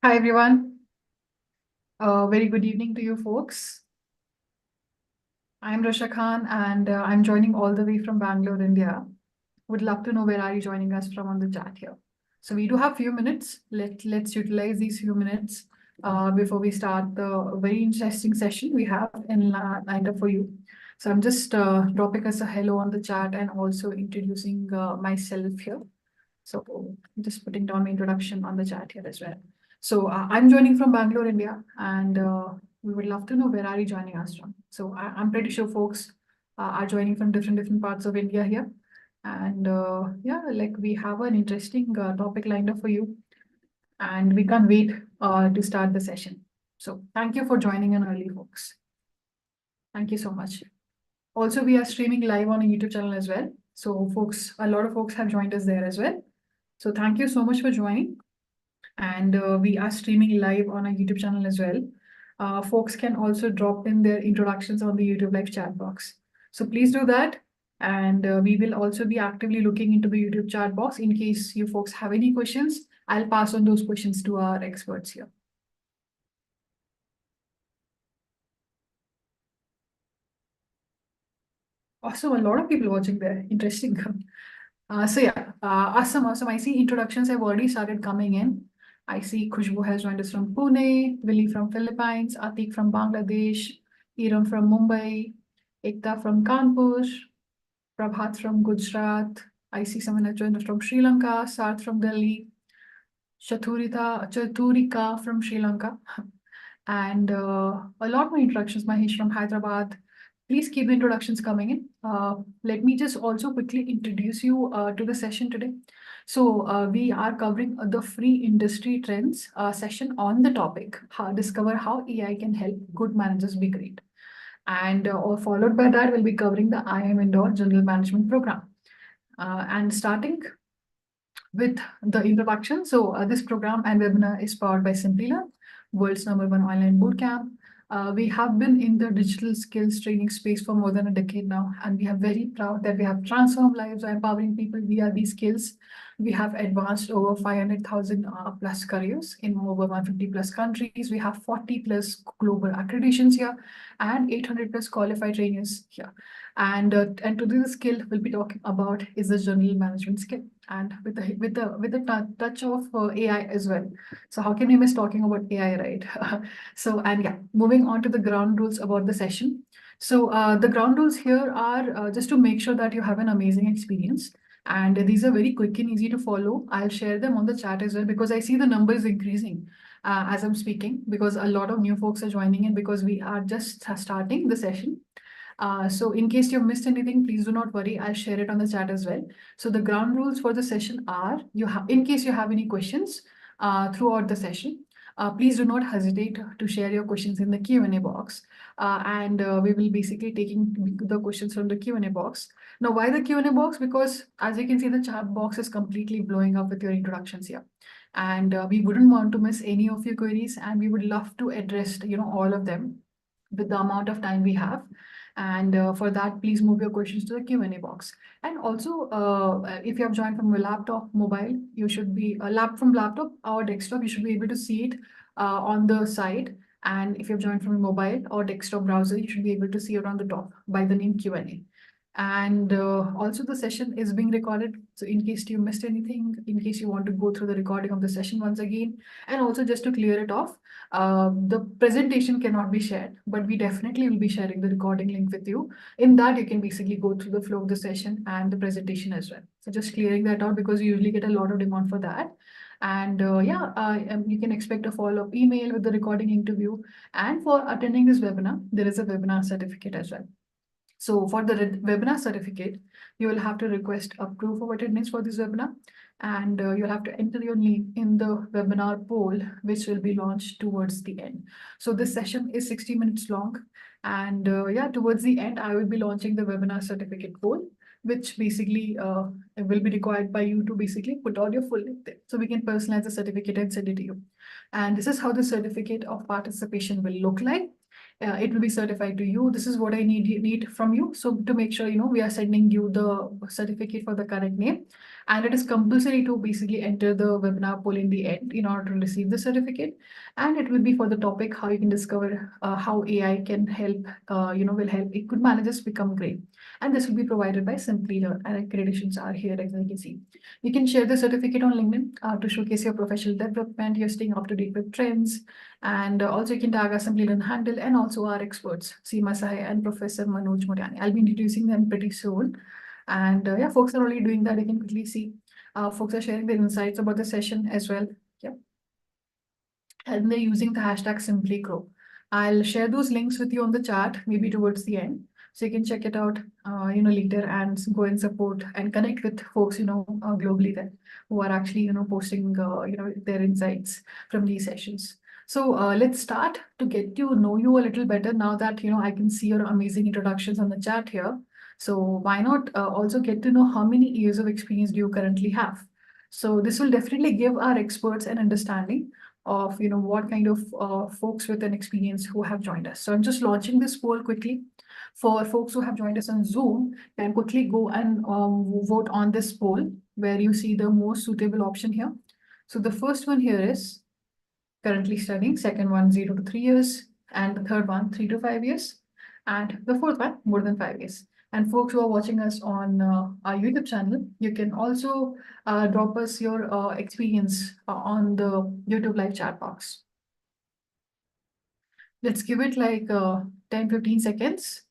Hi, everyone. Very good evening to you folks. I'm Rasha Khan, and I'm joining all the way from Bangalore, India. Would love to know where are you joining us from on the chat here. So we do have few minutes. Let's utilize these few minutes before we start the very interesting session we have in lined up for you. So I'm just dropping us a hello on the chat and also introducing myself here. So just putting down my introduction on the chat here as well. So I'm joining from Bangalore, India, and we would love to know where are you joining us from. So I'm pretty sure folks are joining from different parts of India here. And yeah, like we have an interesting topic lined up for you, and we can't wait to start the session. So thank you for joining in early, folks. Thank you so much. Also, we are streaming live on a YouTube channel as well. So folks, a lot of folks have joined us there as well. So thank you so much for joining. And we are streaming live on our YouTube channel as well. Folks can also drop in their introductions on the YouTube live chat box. So please do that. And we will also be actively looking into the YouTube chat box in case you folks have any questions. I'll pass on those questions to our experts here. Awesome, a lot of people watching there. Interesting. So yeah, awesome. I see introductions have already started coming in. I see Khushbu has joined us from Pune, Willie from Philippines, Atik from Bangladesh, Iram from Mumbai, Ekta from Kanpur, Prabhat from Gujarat. I see someone has joined us from Sri Lanka, Sarth from Delhi, Chaturika from Sri Lanka, and a lot more introductions. Mahesh from Hyderabad. Please keep the introductions coming in. Let me just also quickly introduce you to the session today. So we are covering the free industry trends session on the topic, discover how AI can help good managers be great. And followed by that, we'll be covering the IIM Indore General Management Program. And starting with the introduction. So this program and webinar is powered by Simplilearn, world's #1 online bootcamp. We have been in the digital skills training space for more than a decade now, and we are very proud that we have transformed lives by empowering people via these skills. We have advanced over 500,000 plus careers in over 150 plus countries. We have 40 plus global accreditations here and 800 plus qualified trainers here. And to this skill we'll be talking about is the general management skill, and with the touch of AI as well. So how can we miss talking about AI, right? So and yeah, moving on to the ground rules about the session. So the ground rules here are just to make sure that you have an amazing experience. And these are very quick and easy to follow. I'll share them on the chat as well because I see the numbers increasing as I'm speaking, because a lot of new folks are joining in because we are just starting the session. So in case you've missed anything, please do not worry. I'll share it on the chat as well. So the ground rules for the session are, in case you have any questions throughout the session, please do not hesitate to share your questions in the Q&A box. And we will basically taking the questions from the Q&A box. Now, why the Q&A box? Because as you can see, the chat box is completely blowing up with your introductions here. And we wouldn't want to miss any of your queries, and we would love to address, all of them with the amount of time we have. And for that, please move your questions to the Q&A box. And also, if you have joined from a laptop, mobile, you should be from laptop or desktop, you should be able to see it on the side. And if you've joined from a mobile or desktop browser, you should be able to see it on the top by the name Q&A. And also the session is being recorded. So in case you missed anything, in case you want to go through the recording of the session once again, and also just to clear it off, the presentation cannot be shared, but we definitely will be sharing the recording link with you. In that, you can basically go through the flow of the session and the presentation as well. So just clearing that out because you usually get a lot of demand for that. And you can expect a follow-up email with the recording interview. And for attending this webinar, there is a webinar certificate as well. So for the webinar certificate, you will have to request a proof of attendance for this webinar, and you'll have to enter your name in the webinar poll, which will be launched towards the end. So this session is 60 minutes long, and towards the end, I will be launching the webinar certificate poll, which basically will be required by you to basically put all your full name there. So we can personalize the certificate and send it to you. And this is how the certificate of participation will look like. It will be certified to you. This is what I need from you. So to make sure, we are sending you the certificate for the correct name. And it is compulsory to basically enter the webinar poll in the end in order to receive the certificate. And it will be for the topic how you can discover how AI can help, will help it could managers become great. And this will be provided by Simplilearn, and accreditations are here as you can see. You can share the certificate on LinkedIn to showcase your professional development. You're staying up to date with trends, and also you can tag our Simplilearn handle and also our experts, Seema Sahay and Professor Manoj Moriani. I'll be introducing them pretty soon. And yeah, folks are already doing that. You can quickly see. Folks are sharing their insights about the session as well. Yeah, and they're using the hashtag SimplyGrow. I'll share those links with you on the chat, maybe towards the end, so you can check it out, later and go and support and connect with folks, globally there who are actually, posting, their insights from these sessions. So let's start to get to know you a little better now that, I can see your amazing introductions on the chat here. So why not also get to know how many years of experience do you currently have? So this will definitely give our experts an understanding of what kind of folks with an experience who have joined us. So I'm just launching this poll quickly for folks who have joined us on Zoom. Can quickly go and vote on this poll where you see the most suitable option here. So the first one here is currently studying, second one 0 to 3 years, and the third one 3 to 5 years, and the fourth one more than 5 years. And folks who are watching us on our YouTube channel, you can also drop us your experience on the YouTube live chat box. Let's give it like 10-15 seconds.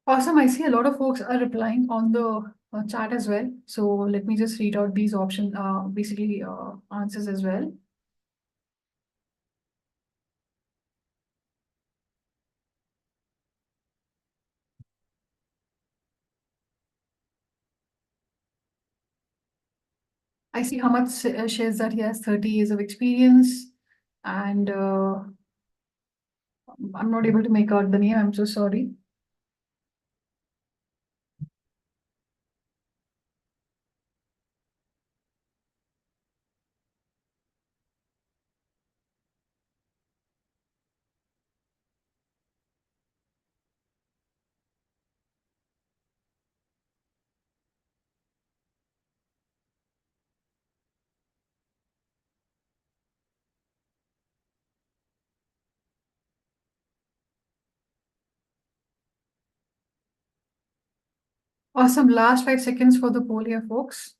Awesome. I see a lot of folks are replying on the chat as well. So let me just read out these option, basically answers as well. I see how much shares that he has 30 years of experience, and I'm not able to make out the name. I'm so sorry. Awesome. Last 5 seconds for the poll here, folks.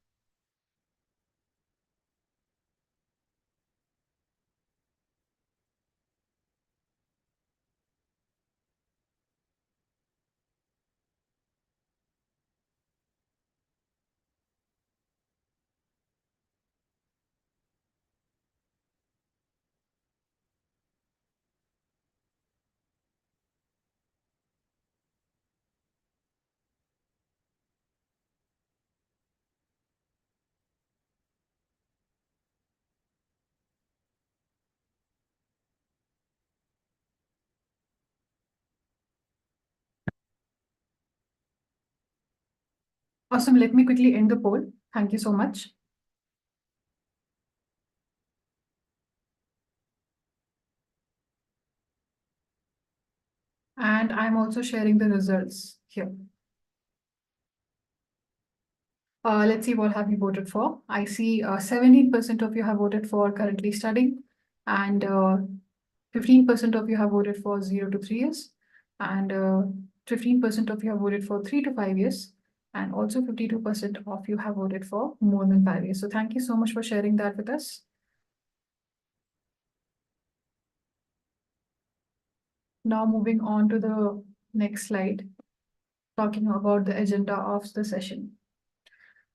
Awesome. Let me quickly end the poll. Thank you so much. And I'm also sharing the results here. Let's see what have you voted for. I see 17% of you have voted for currently studying, And 15% of you have voted for 0 to 3 years, and 15% of you have voted for 3 to 5 years, and also 52% of you have voted for more than 5 years. So thank you so much for sharing that with us. Now moving on to the next slide, talking about the agenda of the session.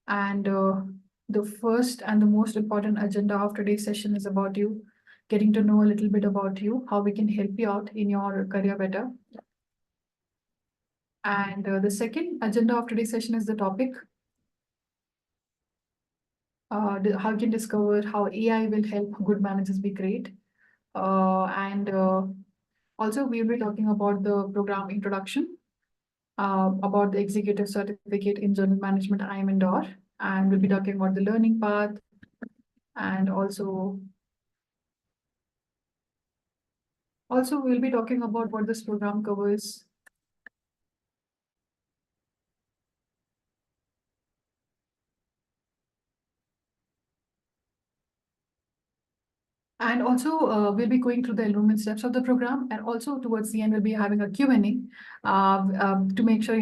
And the first and the most important agenda of today's session is about you, getting to know a little bit about you, how we can help you out in your career better. And the second agenda of today's session is the topic, how you can discover how AI will help good managers be great. And also we'll be talking about the program introduction, about the executive certificate in general management IIM Indore, and we'll be talking about the learning path, and also we'll be talking about what this program covers. And also, we'll be going through the enrollment steps of the program, and also towards the end, we'll be having a Q&A to make sure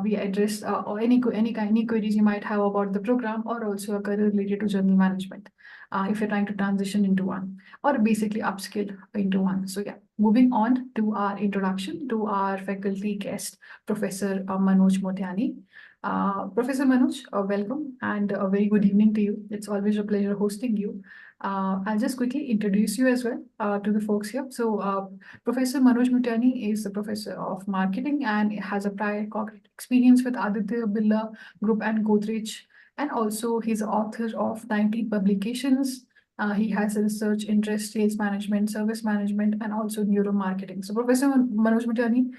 we address or any queries you might have about the program, or also a career related to general management, if you're trying to transition into one, or basically upskill into one. So yeah, moving on to our introduction to our faculty guest, Professor Manoj Motiani. Professor Manoj, welcome and a very good evening to you. It's always a pleasure hosting you. I'll just quickly introduce you as well to the folks here. So, Professor Manoj Mutani is the professor of marketing and has a prior corporate experience with Aditya Birla Group and Godrej. And also, he's the author of 90 publications. He has a research interest, sales management, service management, and also neuromarketing. So, Professor Manoj Mutani,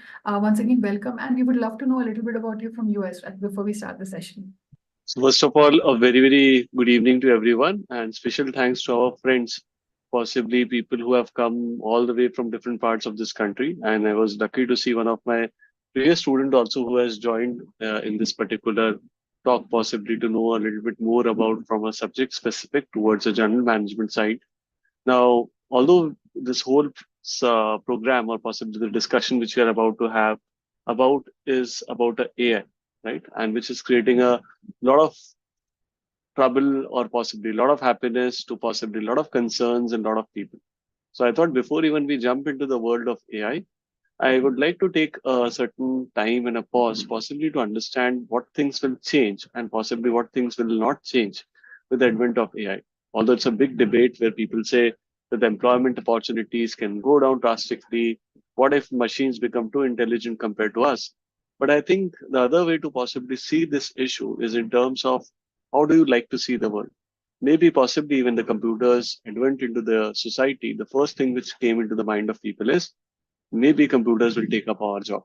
once again, welcome. And we would love to know a little bit about you from you as well before we start the session. So first of all, a very, very good evening to everyone, and special thanks to our friends, possibly people who have come all the way from different parts of this country. And I was lucky to see one of my previous student also who has joined in this particular talk, possibly to know a little bit more about from a subject specific towards a general management side. Now, although this whole program or possibly the discussion which we are about to have about is about the AI, right? And which is creating a lot of trouble or possibly a lot of happiness to possibly a lot of concerns in a lot of people. So I thought before even we jump into the world of AI, I would like to take a certain time and a pause, possibly to understand what things will change and possibly what things will not change with the advent of AI. Although it's a big debate where people say that the employment opportunities can go down drastically. What if machines become too intelligent compared to us? But I think the other way to possibly see this issue is in terms of how do you like to see the world? Maybe possibly when the computers went into the society, the first thing which came into the mind of people is maybe computers will take up our job.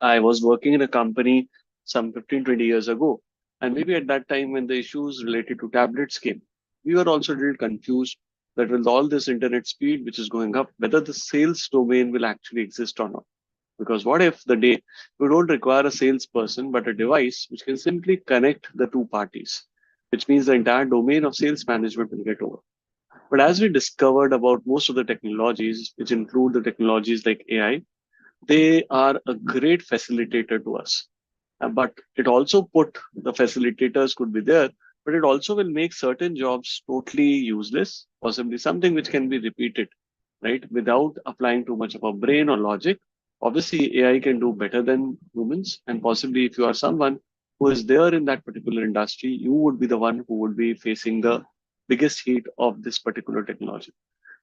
I was working in a company some 15, 20 years ago. And maybe at that time when the issues related to tablets came, we were also a little confused that with all this internet speed which is going up, whether the sales domain will actually exist or not. Because what if the day we don't require a salesperson, but a device which can simply connect the two parties, which means the entire domain of sales management will get over. But as we discovered about most of the technologies, which include the technologies like AI, they are a great facilitator to us. But it also put the facilitators could be there, but it also will make certain jobs totally useless, possibly something which can be repeated, right? Without applying too much of a brain or logic. Obviously, AI can do better than humans. And possibly if you are someone who is there in that particular industry, you would be the one who would be facing the biggest heat of this particular technology.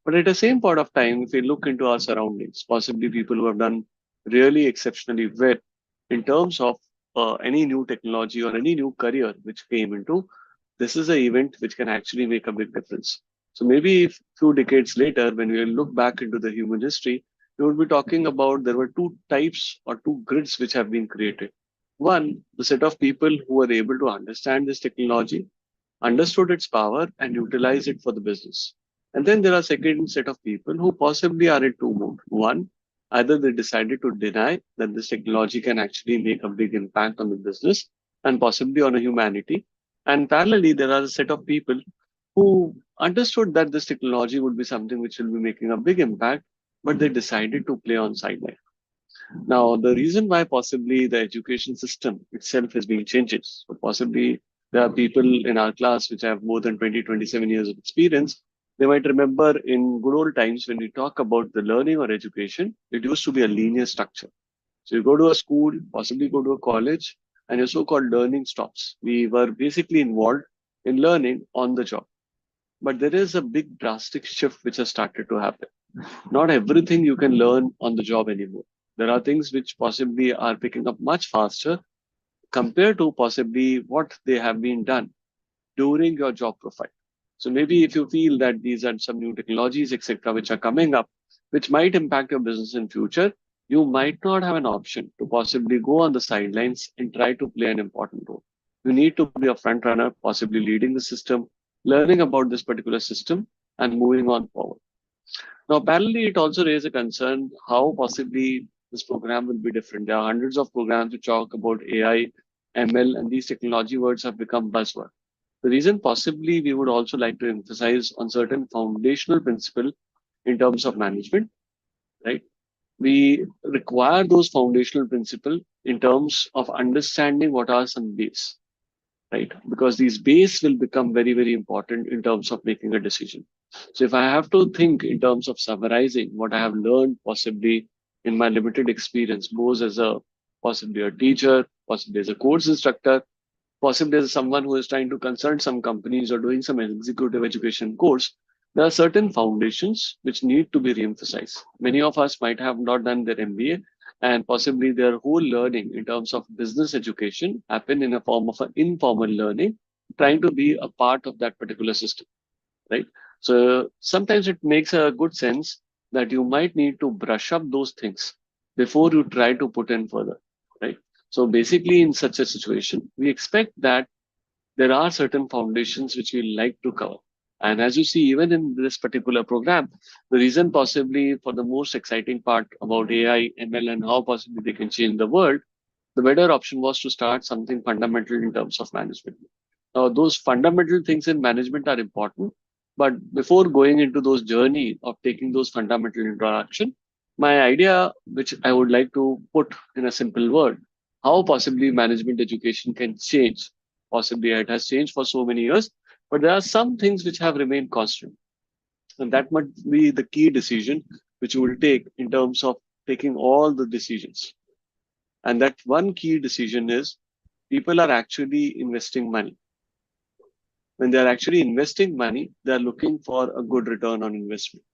But at the same point of time, if we look into our surroundings, possibly people who have done really exceptionally well in terms of any new technology or any new career which came into, this is an event which can actually make a big difference. So maybe a few decades later, when we look back into the human history, we would be talking about there were two types or two grids which have been created. One, the set of people who were able to understand this technology, understood its power, and utilized it for the business. And then there are second set of people who possibly are in two mode. One, either they decided to deny that this technology can actually make a big impact on the business and possibly on a humanity. And parallelly, there are a set of people who understood that this technology would be something which will be making a big impact, but they decided to play on sideline. Now, the reason why possibly the education system itself is being changed, so possibly there are people in our class which have more than 20, 27 years of experience. They might remember in good old times when we talk about the learning or education, it used to be a linear structure. So you go to a school, possibly go to a college, and your so-called learning stops. We were basically involved in learning on the job. But there is a big drastic shift which has started to happen. Not everything you can learn on the job anymore. There are things which possibly are picking up much faster compared to possibly what they have been done during your job profile. So maybe if you feel that these are some new technologies, etc., which are coming up, which might impact your business in future, you might not have an option to possibly go on the sidelines and try to play an important role. You need to be a front runner, possibly leading the system, learning about this particular system, and moving on forward. Now, parallelly, it also raises a concern how possibly this program will be different. There are hundreds of programs which talk about AI, ML, and these technology words have become buzzwords. The reason possibly we would also like to emphasize on certain foundational principle in terms of management, right? We require those foundational principle in terms of understanding what are some base, right? Because these base will become very, very important in terms of making a decision. So if I have to think in terms of summarizing what I have learned possibly in my limited experience, both as a possibly a teacher, possibly as a course instructor, possibly as someone who is trying to consult some companies or doing some executive education course, there are certain foundations which need to be re-emphasized. Many of us might have not done their MBA, and possibly their whole learning in terms of business education happen in a form of an informal learning, trying to be a part of that particular system, right? So sometimes it makes a good sense that you might need to brush up those things before you try to put in further, right? So basically, in such a situation, we expect that there are certain foundations which we like to cover. And as you see, even in this particular program, the reason possibly for the most exciting part about AI, ML, and how possibly they can change the world, the better option was to start something fundamental in terms of management. Now, those fundamental things in management are important, but before going into those journey of taking those fundamental into action, my idea, which I would like to put in a simple word, how possibly management education can change. Possibly it has changed for so many years, but there are some things which have remained constant. And that might be the key decision which you will take in terms of taking all the decisions. And that one key decision is people are actually investing money. When they are actually investing money, they are looking for a good return on investment.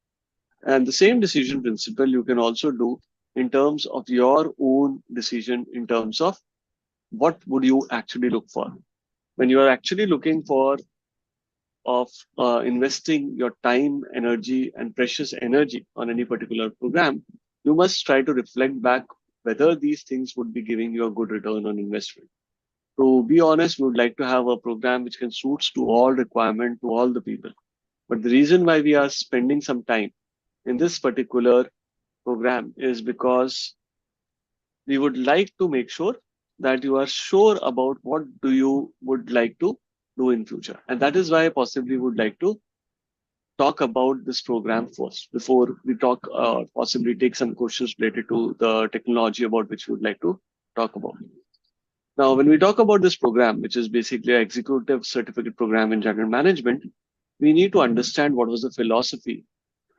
And the same decision principle you can also do in terms of your own decision in terms of what would you actually look for. When you are actually looking for of investing your time, energy, and precious energy on any particular program, you must try to reflect back whether these things would be giving you a good return on investment. To be honest, we would like to have a program which can suits to all requirement to all the people. But the reason why we are spending some time in this particular program is because we would like to make sure that you are sure about what do you would like to do in future. And that is why I possibly would like to talk about this program first before we talk possibly take some questions related to the technology about which we would like to talk about. Now, when we talk about this program, which is basically an executive certificate program in general management, we need to understand what was the philosophy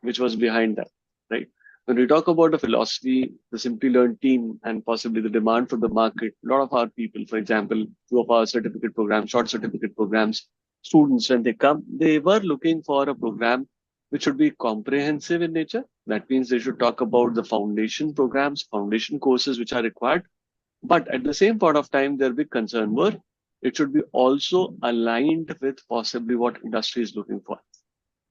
which was behind that, right? When we talk about the philosophy, the Simplilearn team, and possibly the demand from the market, a lot of our people, for example, two of our certificate programs, short certificate programs, students, when they come, they were looking for a program which should be comprehensive in nature. That means they should talk about the foundation programs, foundation courses which are required. But at the same point of time, their big concern were it should be also aligned with possibly what industry is looking for.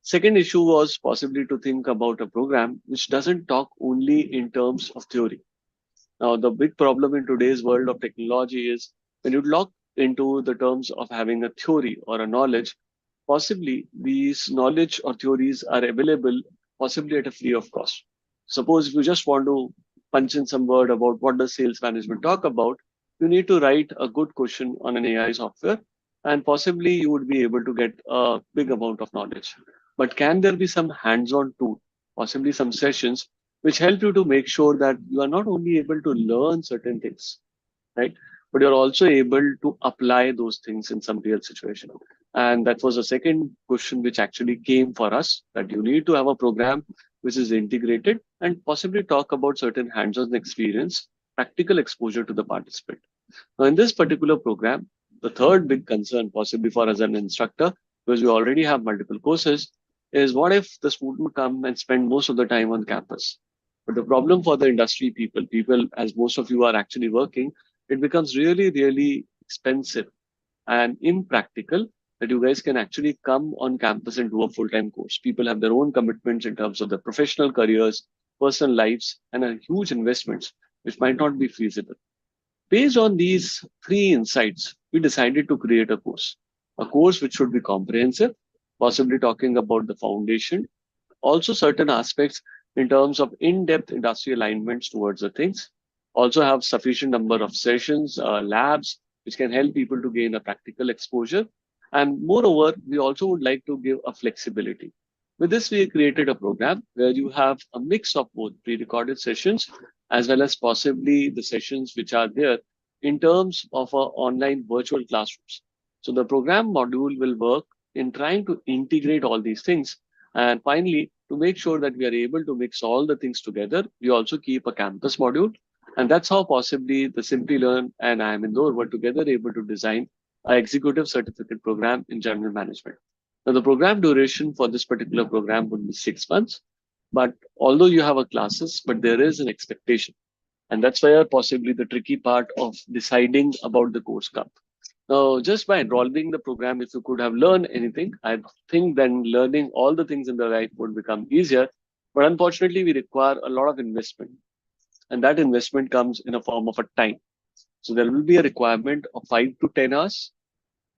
Second issue was possibly to think about a program which doesn't talk only in terms of theory. Now, the big problem in today's world of technology is when you look into the terms of having a theory or a knowledge, possibly these knowledge or theories are available possibly at a free of cost. Suppose if you just want to punch in some word about what does sales management talk about, you need to write a good question on an AI software and possibly you would be able to get a big amount of knowledge. But can there be some hands-on tool, possibly some sessions, which help you to make sure that you are not only able to learn certain things, right? But you're also able to apply those things in some real situation. And that was the second question which actually came for us, that you need to have a program which is integrated and possibly talk about certain hands-on experience, practical exposure to the participant. Now, in this particular program, the third big concern, possibly for as an instructor, because we already have multiple courses, is what if the student come and spend most of the time on campus? But the problem for the industry people, as most of you are actually working, it becomes really, really expensive and impractical that you guys can actually come on campus and do a full-time course. People have their own commitments in terms of their professional careers, personal lives, and a huge investments, which might not be feasible. Based on these three insights, we decided to create a course which should be comprehensive, possibly talking about the foundation, also certain aspects in terms of in-depth industry alignments towards the things, also have sufficient number of sessions, labs, which can help people to gain a practical exposure. And moreover, we also would like to give a flexibility. With this, we created a program where you have a mix of both pre-recorded sessions as well as possibly the sessions which are there in terms of our online virtual classrooms. So the program module will work in trying to integrate all these things. And finally, to make sure that we are able to mix all the things together, we also keep a campus module. And that's how possibly the Simplilearn and IIM Indore were together able to design an executive certificate program in general management. Now, the program duration for this particular program would be 6 months. But although you have a classes, but there is an expectation. And that's where possibly the tricky part of deciding about the course comes. Now, just by enrolling the program, if you could have learned anything, I think then learning all the things in the right would become easier. But unfortunately, we require a lot of investment. And that investment comes in a form of a time. So there will be a requirement of 5 to 10 hours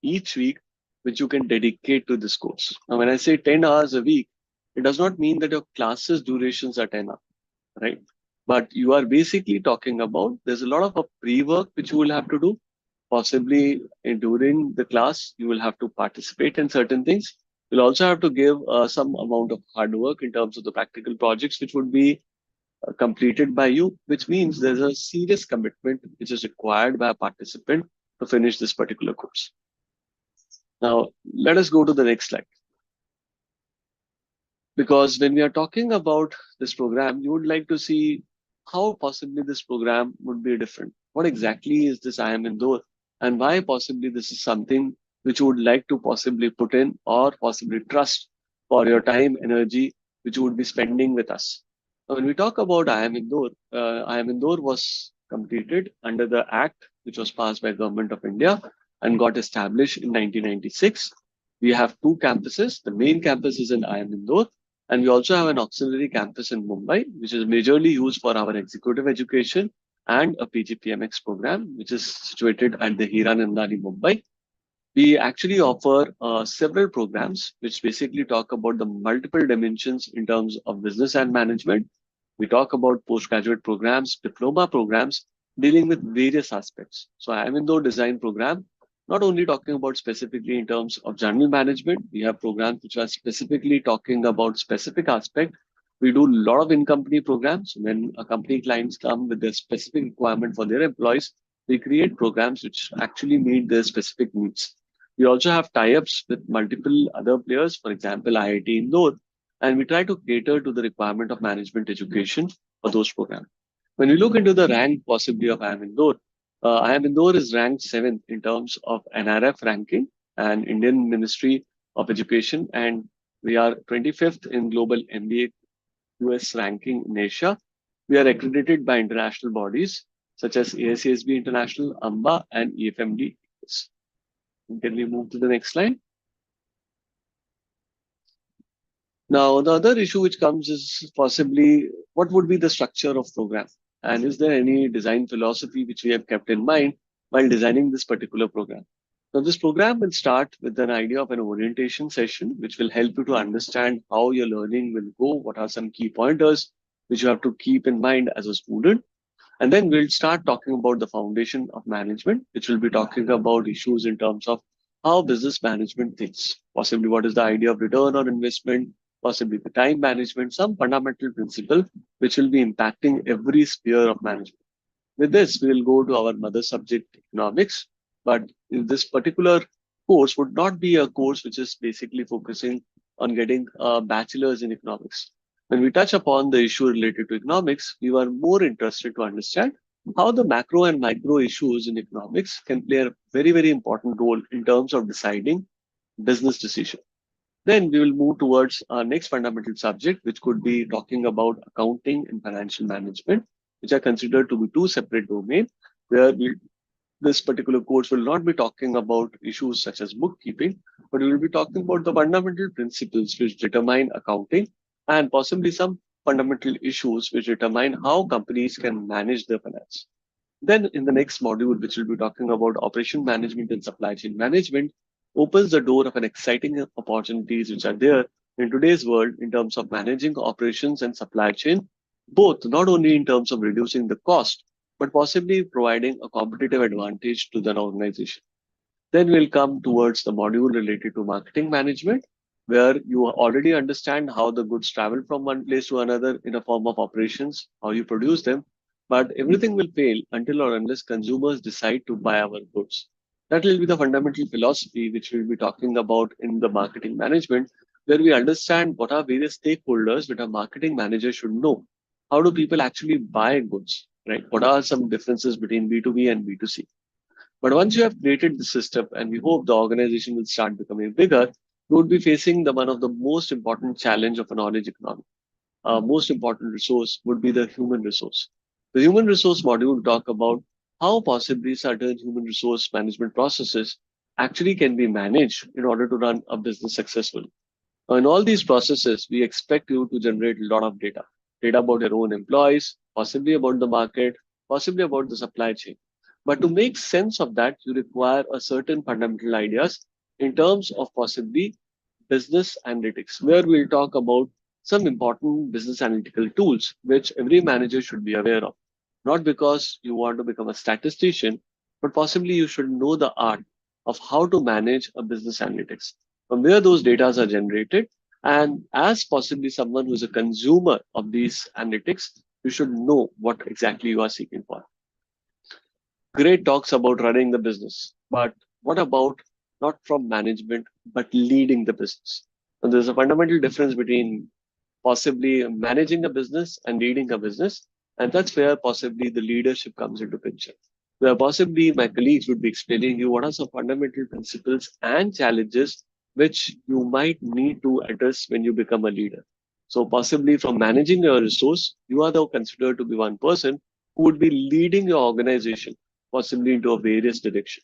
each week, which you can dedicate to this course. Now, when I say 10 hours a week, it does not mean that your classes durations are 10 hours, right? But you are basically talking about there's a lot of a pre-work which you will have to do. Possibly during the class, you will have to participate in certain things. You'll also have to give some amount of hard work in terms of the practical projects, which would be completed by you, which means there's a serious commitment which is required by a participant to finish this particular course. Now, let us go to the next slide. Because when we are talking about this program, you would like to see how possibly this program would be different. What exactly is this IIM Indore, and why possibly this is something which you would like to possibly put in or possibly trust for your time, energy, which you would be spending with us. Now, when we talk about IIM Indore was completed under the Act which was passed by Government of India and got established in 1996. We have two campuses. The main campus is in IIM Indore, and we also have an auxiliary campus in Mumbai, which is majorly used for our executive education and a PGPMX program, which is situated at the Hiranandani, Mumbai. We actually offer several programs which basically talk about the multiple dimensions in terms of business and management. We talk about postgraduate programs, diploma programs dealing with various aspects. So I am in the design program, not only talking about specifically in terms of general management, we have programs which are specifically talking about specific aspect. We do a lot of in-company programs. When a company clients come with their specific requirement for their employees, we create programs which actually meet their specific needs. We also have tie-ups with multiple other players, for example, IIT Indore, and we try to cater to the requirement of management education for those programs. When we look into the rank possibly of IIM Indore, IIM Indore is ranked 7th in terms of NRF ranking and Indian Ministry of Education, and we are 25th in global MBA US ranking in Asia. We are accredited by international bodies such as ASASB International, AMBA, and EFMD. Can we move to the next slide? Now, the other issue which comes is possibly what would be the structure of program? And is there any design philosophy which we have kept in mind while designing this particular program? Now, this program will start with an idea of an orientation session, which will help you to understand how your learning will go, what are some key pointers which you have to keep in mind as a student. And then we'll start talking about the foundation of management, which will be talking about issues in terms of how business management thinks, possibly what is the idea of return on investment, possibly the time management, some fundamental principle which will be impacting every sphere of management. With this, we will go to our mother subject, economics. But this particular course would not be a course which is basically focusing on getting a bachelor's in economics. When we touch upon the issue related to economics, we were more interested to understand how the macro and micro issues in economics can play a very, very important role in terms of deciding business decision. Then we will move towards our next fundamental subject, which could be talking about accounting and financial management, which are considered to be two separate domains, where this particular course will not be talking about issues such as bookkeeping, but we will be talking about the fundamental principles which determine accounting and possibly some fundamental issues which determine how companies can manage their finance. Then in the next module, which will be talking about operation management and supply chain management, opens the door of an exciting opportunities which are there in today's world in terms of managing operations and supply chain, both not only in terms of reducing the cost, but possibly providing a competitive advantage to the organization. Then we'll come towards the module related to marketing management, where you already understand how the goods travel from one place to another in a form of operations, how you produce them. But everything will fail until or unless consumers decide to buy our goods. That will be the fundamental philosophy which we'll be talking about in the marketing management, where we understand what are various stakeholders that a marketing manager should know. How do people actually buy goods, right? What are some differences between B2B and B2C? But once you have created the system, and we hope the organization will start becoming bigger, you would be facing the one of the most important challenge of a knowledge economy. Most important resource would be the human resource. The human resource module will talk about how possibly certain human resource management processes actually can be managed in order to run a business successfully. In all these processes, we expect you to generate a lot of data about your own employees, possibly about the market, possibly about the supply chain. But to make sense of that, you require a certain fundamental ideas in terms of possibly business analytics, where we'll talk about some important business analytical tools which every manager should be aware of. Not because you want to become a statistician, but possibly you should know the art of how to manage a business analytics, from where those data are generated. And as possibly someone who's a consumer of these analytics, you should know what exactly you are seeking for. Great talks about running the business, but what about not from management, but leading the business? And there's a fundamental difference between possibly managing a business and leading a business. And that's where possibly the leadership comes into picture. Where possibly my colleagues would be explaining you what are some fundamental principles and challenges which you might need to address when you become a leader. So possibly from managing your resource, you are though considered to be one person who would be leading your organization possibly into a various direction,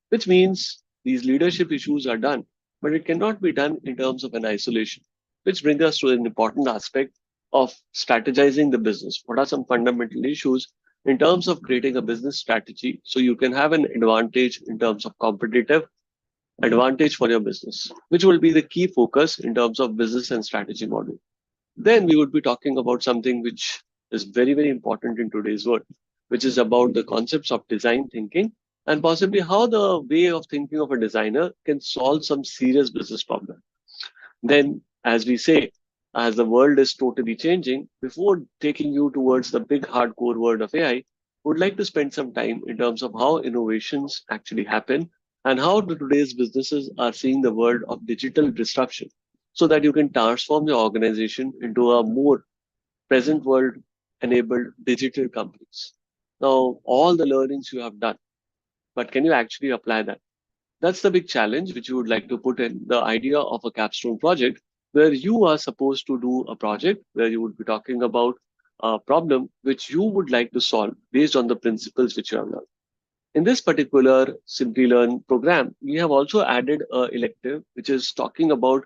which means these leadership issues are done, but it cannot be done in terms of an isolation, which brings us to an important aspect of strategizing the business. What are some fundamental issues in terms of creating a business strategy so you can have an advantage in terms of competitive advantage for your business, which will be the key focus in terms of business and strategy model. Then we would be talking about something which is very, very important in today's world, which is about the concepts of design thinking and possibly how the way of thinking of a designer can solve some serious business problem. Then, as we say, as the world is totally changing, before taking you towards the big hardcore world of AI, would like to spend some time in terms of how innovations actually happen and how today's businesses are seeing the world of digital disruption so that you can transform your organization into a more present world enabled digital companies. Now, all the learnings you have done, but can you actually apply that? That's the big challenge which you would like to put in the idea of a capstone project, where you are supposed to do a project where you would be talking about a problem which you would like to solve based on the principles which you have learned. In this particular Simplilearn program, we have also added a elective which is talking about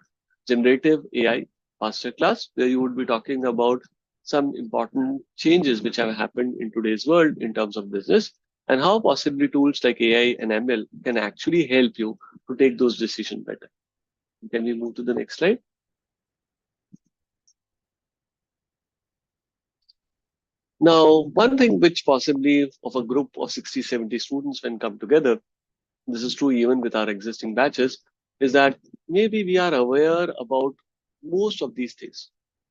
generative AI masterclass, where you would be talking about some important changes which have happened in today's world in terms of business and how possibly tools like AI and ML can actually help you to take those decisions better. Can we move to the next slide? Now, one thing which possibly of a group of 60, 70 students when come together, this is true even with our existing batches, is that maybe we are aware about most of these things,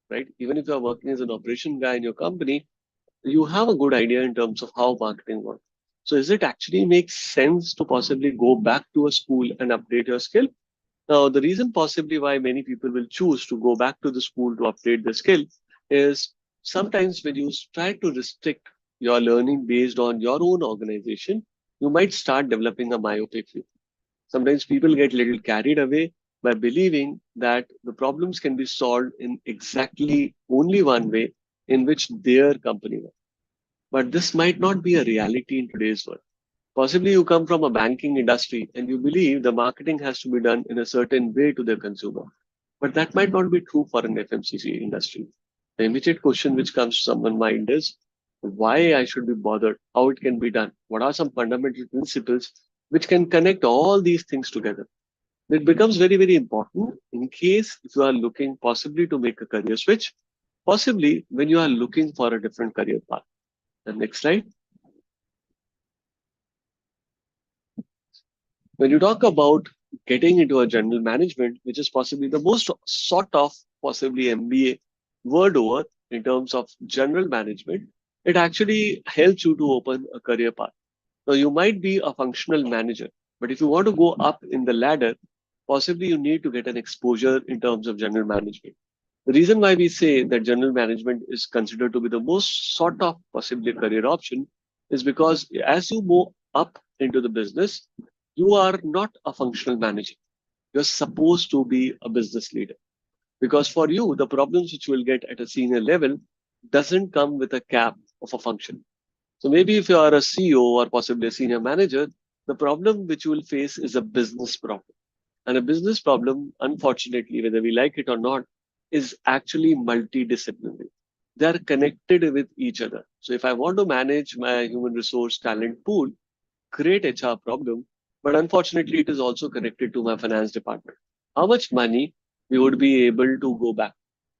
right? Even if you are working as an operation guy in your company, you have a good idea in terms of how marketing works. So is it actually makes sense to possibly go back to a school and update your skill? Now, the reason possibly why many people will choose to go back to the school to update the skill is sometimes when you try to restrict your learning based on your own organization, you might start developing a myopic view. Sometimes people get a little carried away by believing that the problems can be solved in exactly only one way in which their company works. But this might not be a reality in today's world. Possibly you come from a banking industry and you believe the marketing has to be done in a certain way to the consumer. But that might not be true for an FMCG industry. The immediate question which comes to someone's mind is why I should be bothered, how it can be done, what are some fundamental principles which can connect all these things together. It becomes very, very important in case if you are looking possibly to make a career switch, possibly when you are looking for a different career path. The next slide. When you talk about getting into a general management, which is possibly the most sort of possibly MBA word over in terms of general management, it actually helps you to open a career path. Now, you might be a functional manager, but if you want to go up in the ladder, possibly you need to get an exposure in terms of general management. The reason why we say that general management is considered to be the most sort of possibly career option is because as you move up into the business, you are not a functional manager. You're supposed to be a business leader. Because for you, the problems which you will get at a senior level doesn't come with a cap of a function. So maybe if you are a CEO or possibly a senior manager, the problem which you will face is a business problem. And a business problem, unfortunately, whether we like it or not, is actually multidisciplinary. They are connected with each other. So if I want to manage my human resource talent pool, great HR problem, but unfortunately, it is also connected to my finance department. How much money we would be able to go back,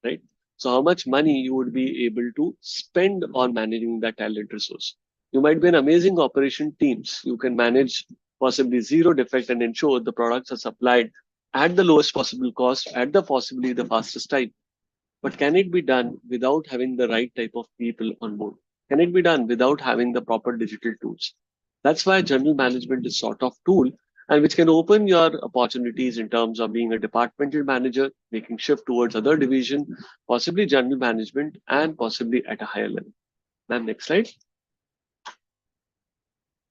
right? So how much money you would be able to spend on managing that talent resource. You might be an amazing operation teams. You can manage possibly zero defect and ensure the products are supplied at the lowest possible cost at the possibly the fastest time. But can it be done without having the right type of people on board? Can it be done without having the proper digital tools? That's why general management is sort of tool and which can open your opportunities in terms of being a departmental manager, making shift towards other division, possibly general management, and possibly at a higher level. Ma'am, next slide.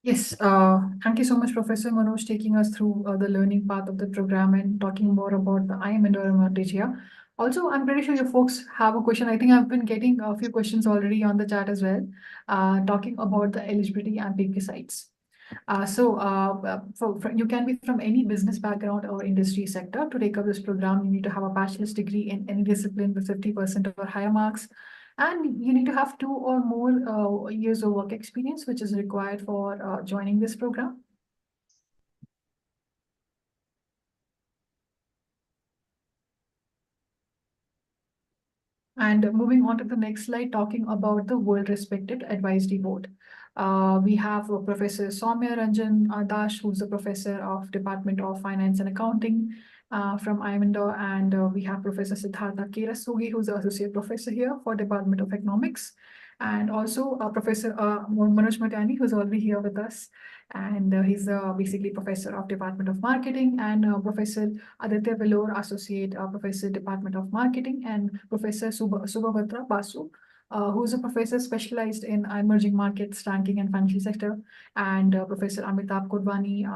Yes, thank you so much, Professor Manoj, taking us through the learning path of the program and talking more about the IIM Indore advantage here. Also, I'm pretty sure you folks have a question. I think I've been getting a few questions already on the chat as well, talking about the eligibility and prerequisites. You can be from any business background or industry sector. To take up this program, you need to have a bachelor's degree in any discipline with 50% or higher marks. And you need to have 2 or more years of work experience, which is required for joining this program. And moving on to the next slide, talking about the world-respected advisory board. We have Professor Soumya Ranjan Dash, who's the professor of Department of Finance and Accounting from IIM Indore, and we have Professor Siddhartha Kerasugi, who's the associate professor here for Department of Economics, and also Professor Manoj Matani, who's already here with us, and he's basically professor of Department of Marketing, and Professor Aditya Vellore, Associate Professor, Department of Marketing, and Professor Subhavatra Basu, who is a professor specialized in emerging markets, ranking, and financial sector, and Professor Amitabh Kodwani,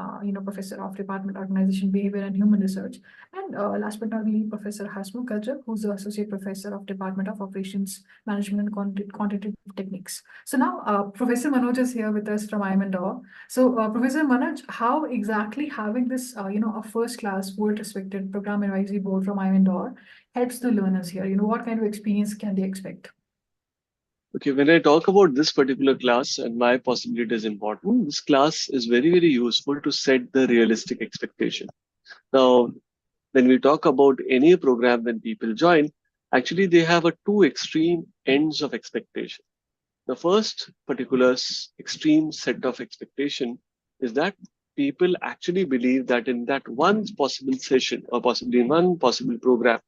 Professor of Department Organization, Behavior, and Human Research, and last but not least, Professor Hasmukh Gajjar, who's the Associate Professor of Department of Operations Management and Quantitative Techniques. So now, Professor Manoj is here with us from IIM Indore. So, Professor Manoj, how exactly having this, a first-class, world-respected program advisory board from IIM Indore helps the learners here? What kind of experience can they expect? Okay, when I talk about this particular class and why possibly it is important, this class is very, very useful to set the realistic expectation. Now, when we talk about any program when people join, actually they have a two extreme ends of expectation. The first particular extreme set of expectation is that people actually believe that in that one possible session or possibly in one possible program,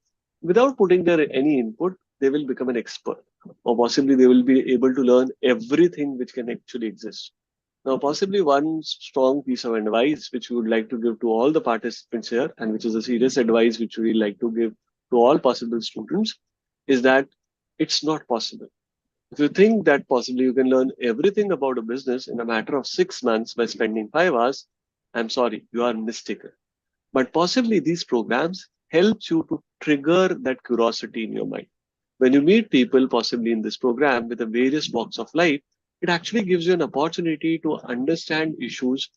without putting their any input, they will become an expert, or possibly they will be able to learn everything which can actually exist. Now, possibly one strong piece of advice which we would like to give to all the participants here, and which is a serious advice which we like to give to all possible students, is that it's not possible. If you think that possibly you can learn everything about a business in a matter of 6 months by spending 5 hours, I'm sorry, you are mistaken. But possibly these programs helps you to trigger that curiosity in your mind. When you meet people possibly in this program with the various walks of life, it actually gives you an opportunity to understand issues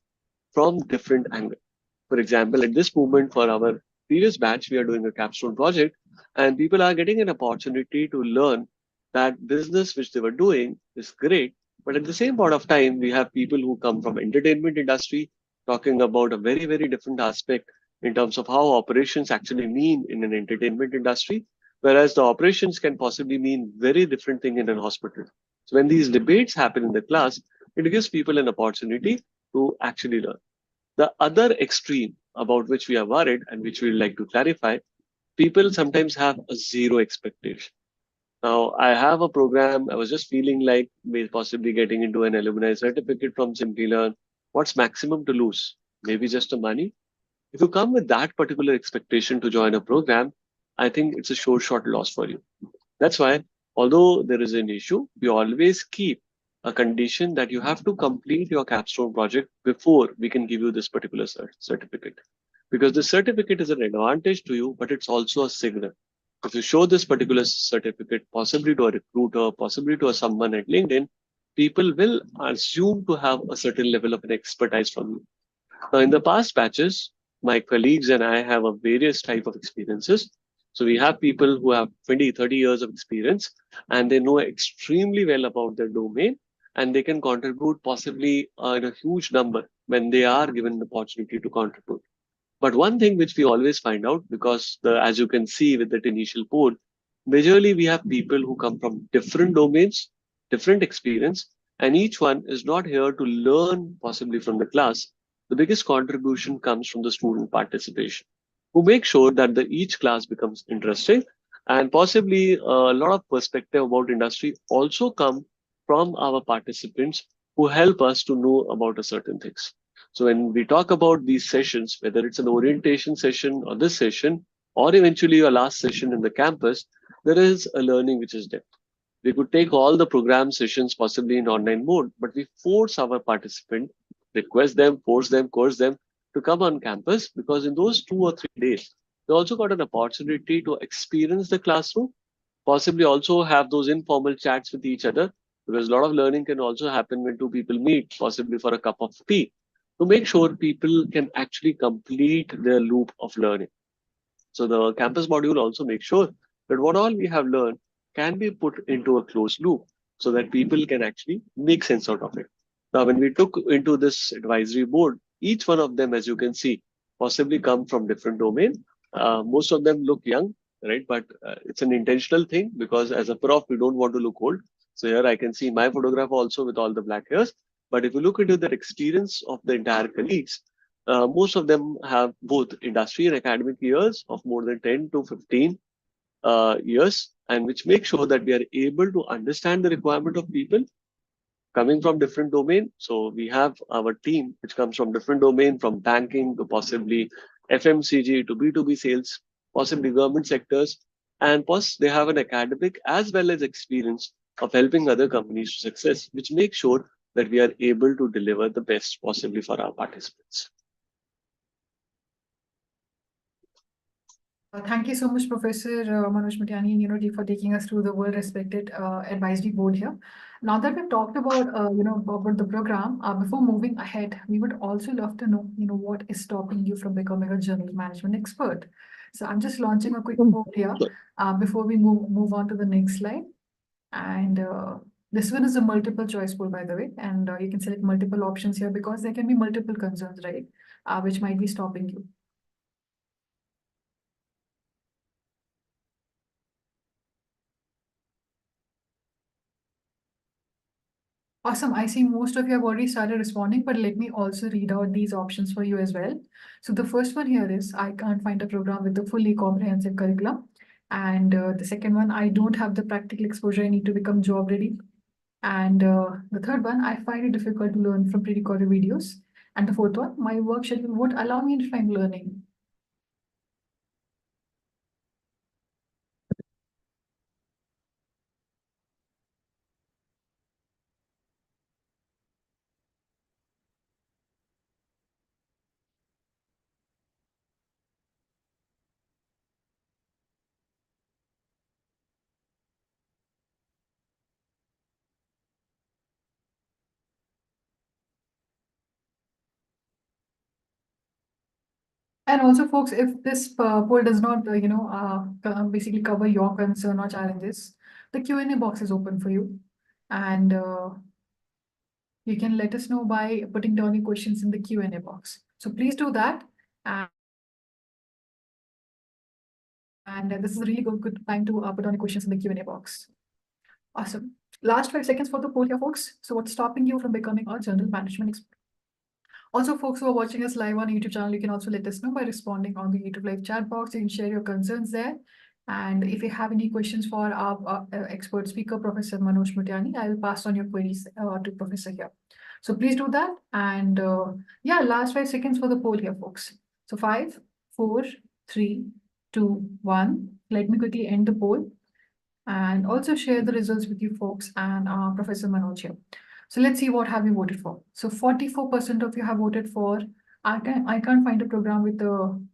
from different angles. For example, at this moment for our previous batch, we are doing a capstone project, and people are getting an opportunity to learn that business which they were doing is great. But at the same point of time, we have people who come from entertainment industry talking about a very, very different aspect in terms of how operations actually mean in an entertainment industry, whereas the operations can possibly mean very different thing in an hospital. So when these debates happen in the class, it gives people an opportunity to actually learn. The other extreme about which we are worried and which we would like to clarify, people sometimes have a zero expectation. Now, I have a program, I was just feeling like possibly getting into an alumni certificate from Simplilearn. What's maximum to lose? Maybe just the money. If you come with that particular expectation to join a program, I think it's a sure shot loss for you. That's why, although there is an issue, we always keep a condition that you have to complete your capstone project before we can give you this particular certificate. Because the certificate is an advantage to you, but it's also a signal. If you show this particular certificate, possibly to a recruiter, possibly to someone at LinkedIn, people will assume to have a certain level of an expertise from you. Now, in the past batches, my colleagues and I have a various type of experiences. So we have people who have 20, 30 years of experience, and they know extremely well about their domain, and they can contribute possibly in a huge number when they are given the opportunity to contribute. But one thing which we always find out, because as you can see with that initial poll, majorly we have people who come from different domains, different experience, and each one is not here to learn possibly from the class. The biggest contribution comes from the student participation, who make sure that each class becomes interesting, and possibly a lot of perspective about industry also come from our participants who help us to know about a certain things. So when we talk about these sessions, whether it's an orientation session or this session, or eventually your last session in the campus, there is a learning which is depth. We could take all the program sessions possibly in online mode, but we force our participant, request them, force them, coerce them to come on campus, because in those 2 or 3 days, they also got an opportunity to experience the classroom, possibly also have those informal chats with each other, because a lot of learning can also happen when two people meet, possibly for a cup of tea, to make sure people can actually complete their loop of learning. So the campus module also makes sure that what all we have learned can be put into a closed loop so that people can actually make sense out of it. Now, when we took into this advisory board, each one of them, as you can see, possibly come from different domain. Most of them look young, right? But it's an intentional thing, because as a prof, we don't want to look old. So here I can see my photograph also with all the black hairs. But if you look into the experience of the entire colleagues, most of them have both industry and academic years of more than 10 to 15 years, and which make sure that we are able to understand the requirement of people coming from different domain. So we have our team which comes from different domain, from banking to possibly FMCG to B2B sales, possibly government sectors, and plus they have an academic as well as experience of helping other companies to success, which makes sure that we are able to deliver the best possibly for our participants. Thank you so much, Professor Manoj Matiani and Unity, for taking us through the well-respected advisory board here. Now that we've talked about, about the program, before moving ahead, we would also love to know, what is stopping you from becoming a general management expert. So I'm just launching a quick poll here before we move on to the next slide. And this one is a multiple choice poll, by the way, and you can select multiple options here because there can be multiple concerns, right, which might be stopping you. Awesome. I see most of you have already started responding, but let me also read out these options for you as well. So the first one here is I can't find a program with a fully comprehensive curriculum. And the second one, I don't have the practical exposure. I need to become job ready. And the third one, I find it difficult to learn from pre-recorded videos. And the fourth one, my work schedule won't allow me to find learning. And also, folks, if this poll does not, basically cover your concern or challenges, the Q&A box is open for you. And you can let us know by putting down your questions in the Q&A box. So please do that. And this is a really good time to put down your questions in the Q&A box. Awesome. Last 5 seconds for the poll here, folks. So what's stopping you from becoming a general management expert? Also, folks who are watching us live on YouTube channel, you can also let us know by responding on the YouTube live chat box. You can share your concerns there. And if you have any questions for our expert speaker, Professor Manoj Mutiani, I will pass on your queries to Professor here. So please do that. And yeah, last 5 seconds for the poll here, folks. So 5, 4, 3, 2, 1. Let me quickly end the poll and also share the results with you folks and Professor Manoj here. So let's see what have you voted for. So 44% of you have voted for I can't find a program with a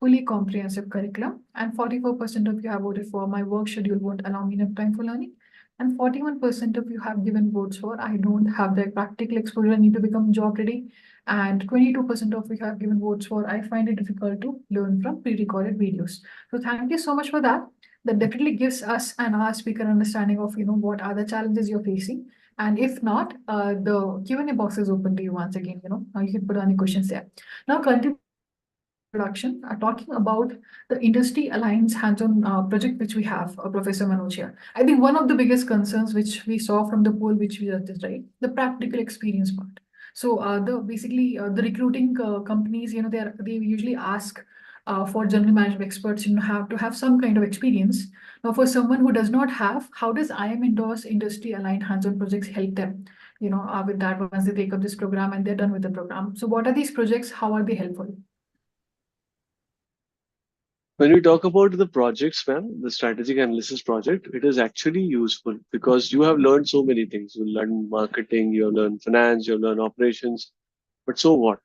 fully comprehensive curriculum, and 44% of you have voted for my work schedule won't allow me enough time for learning, and 41% of you have given votes for I don't have the practical exposure, I need to become job ready, and 22% of you have given votes for I find it difficult to learn from pre-recorded videos. So thank you so much for that. That definitely gives us and our speaker understanding of what are the challenges you're facing. And if not, the Q&A box is open to you once again. You can put any questions there. Now, continue introduction, talking about the industry alliance hands-on project which we have, Professor Manoj here. I think one of the biggest concerns which we saw from the poll which we just did, right, the practical experience part. So the recruiting companies, they usually ask for general management experts, have to have some kind of experience. Now, for someone who does not have, how does IIM Indore's industry aligned hands-on projects help them? With that once they take up this program and they're done with the program. So, what are these projects? How are they helpful? When we talk about the projects, ma'am, the strategic analysis project, it is actually useful because you have learned so many things. You learn marketing, you learn finance, you learn operations. But so what,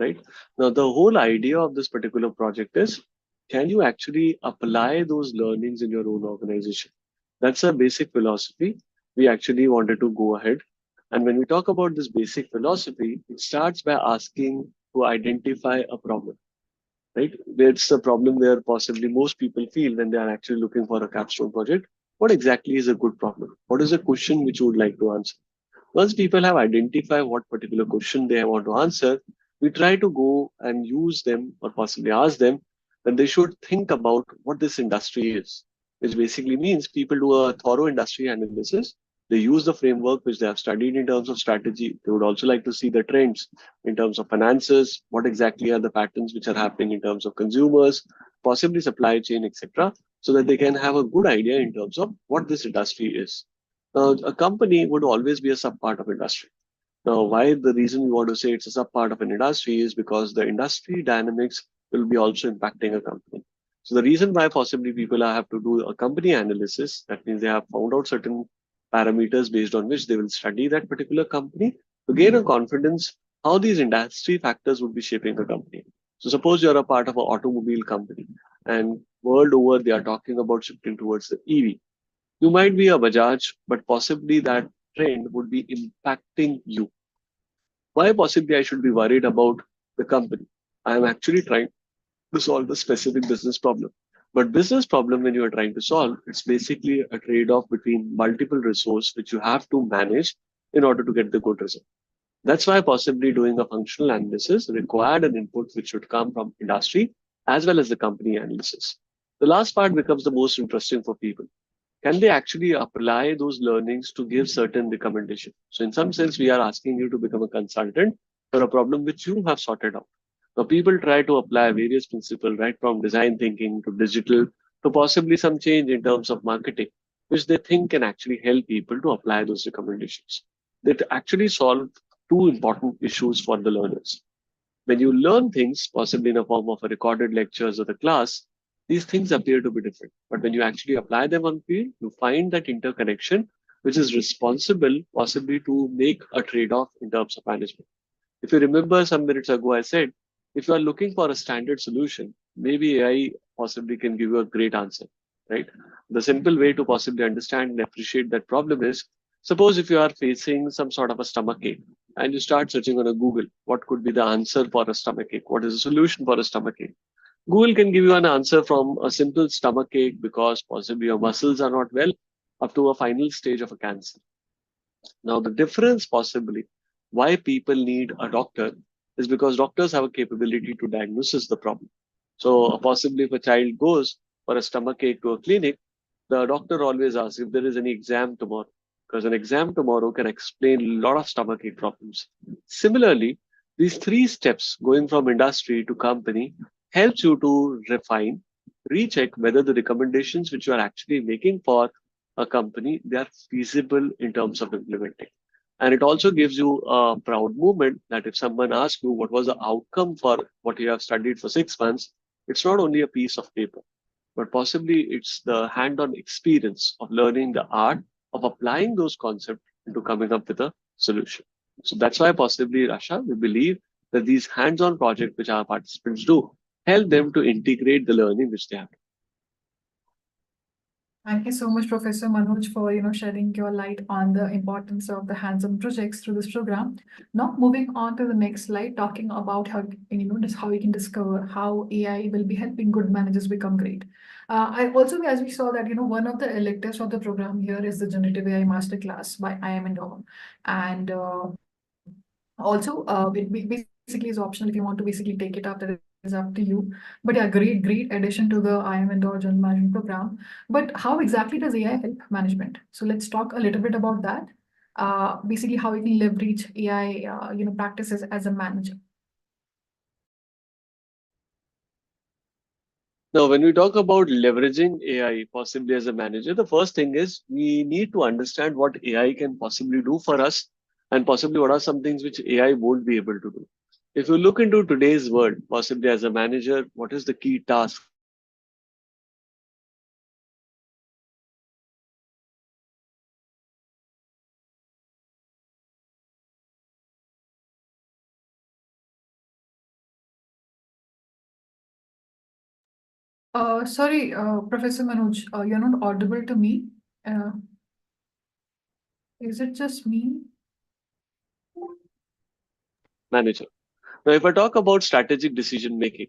right? Now, the whole idea of this particular project is, can you actually apply those learnings in your own organization? That's a basic philosophy. We actually wanted to go ahead. And when we talk about this basic philosophy, it starts by asking to identify a problem, right? It's a problem where possibly most people feel when they are actually looking for a capstone project. What exactly is a good problem? What is a question which you would like to answer? Once people have identified what particular question they want to answer, we try to go and use them or possibly ask them that they should think about what this industry is, which basically means people do a thorough industry analysis. They use the framework which they have studied in terms of strategy. They would also like to see the trends in terms of finances, what exactly are the patterns which are happening in terms of consumers, possibly supply chain, etc., so that they can have a good idea in terms of what this industry is. Now, a company would always be a sub part of industry. Now, why the reason we want to say it's a sub part of an industry is because the industry dynamics will be also impacting a company. So the reason why possibly people have to do a company analysis, that means they have found out certain parameters based on which they will study that particular company to gain a confidence how these industry factors would be shaping a company. So suppose you're a part of an automobile company and world over they are talking about shifting towards the EV. You might be a Bajaj, but possibly that trend would be impacting you. Why possibly I should be worried about the company? I am actually trying to solve a specific business problem. But business problem when you are trying to solve, it's basically a trade-off between multiple resources which you have to manage in order to get the good result. That's why possibly doing a functional analysis required an input which should come from industry as well as the company analysis. The last part becomes the most interesting for people. can they actually apply those learnings to give certain recommendation? So in some sense, we are asking you to become a consultant for a problem which you have sorted out. Now, people try to apply various principles, right from design thinking to digital to possibly some change in terms of marketing, which they think can actually help people to apply those recommendations. That actually solve two important issues for the learners. When you learn things, possibly in a form of a recorded lectures or the class, these things appear to be different. But when you actually apply them on field, you find that interconnection, which is responsible possibly to make a trade-off in terms of management. If you remember some minutes ago, I said, if you are looking for a standard solution, maybe AI possibly can give you a great answer, right? The simple way to possibly understand and appreciate that problem is, suppose if you are facing some sort of a stomach ache and you start searching on a Google, what could be the answer for a stomach ache? What is the solution for a stomach ache? Google can give you an answer from a simple stomach ache because possibly your muscles are not well up to a final stage of a cancer. Now, the difference possibly why people need a doctor is because doctors have a capability to diagnose the problem. So, possibly if a child goes for a stomach ache to a clinic, the doctor always asks if there is any exam tomorrow, because an exam tomorrow can explain a lot of stomach ache problems. Similarly, these three steps going from industry to company helps you to refine, recheck whether the recommendations which you are actually making for a company, they are feasible in terms of implementing. And it also gives you a proud moment that if someone asks you what was the outcome for what you have studied for 6 months, it's not only a piece of paper, but possibly it's the hand-on experience of learning the art of applying those concepts into coming up with a solution. So that's why possibly, Rasha, we believe that these hands-on projects which our participants do help them to integrate the learning which they have. Thank you so much, Professor Manoj, for shedding your light on the importance of the hands-on projects through this program. Now, moving on to the next slide, talking about how just how we can discover how AI will be helping good managers become great. I also, as we saw that one of the electives of the program here is the Generative AI Masterclass by IIM Indore, and also basically is optional if you want to basically take it up. That is up to you. But yeah, great addition to the IIM Indore General Management Program. But how exactly does AI help management? So let's talk a little bit about that. Basically, how we can leverage AI, practices as a manager. Now, when we talk about leveraging AI possibly as a manager, the first thing is we need to understand what AI can possibly do for us and possibly what are some things which AI won't be able to do. If you look into today's world, possibly as a manager, what is the key task which you have to complete? Possibly the key task which you have to complete is possibly understanding what is the AI capability which can possibly help you to understand what is the AI Sorry, Professor Manoj, you're not audible to me. Uh, is it just me? manager. Now, if I talk about strategic decision making,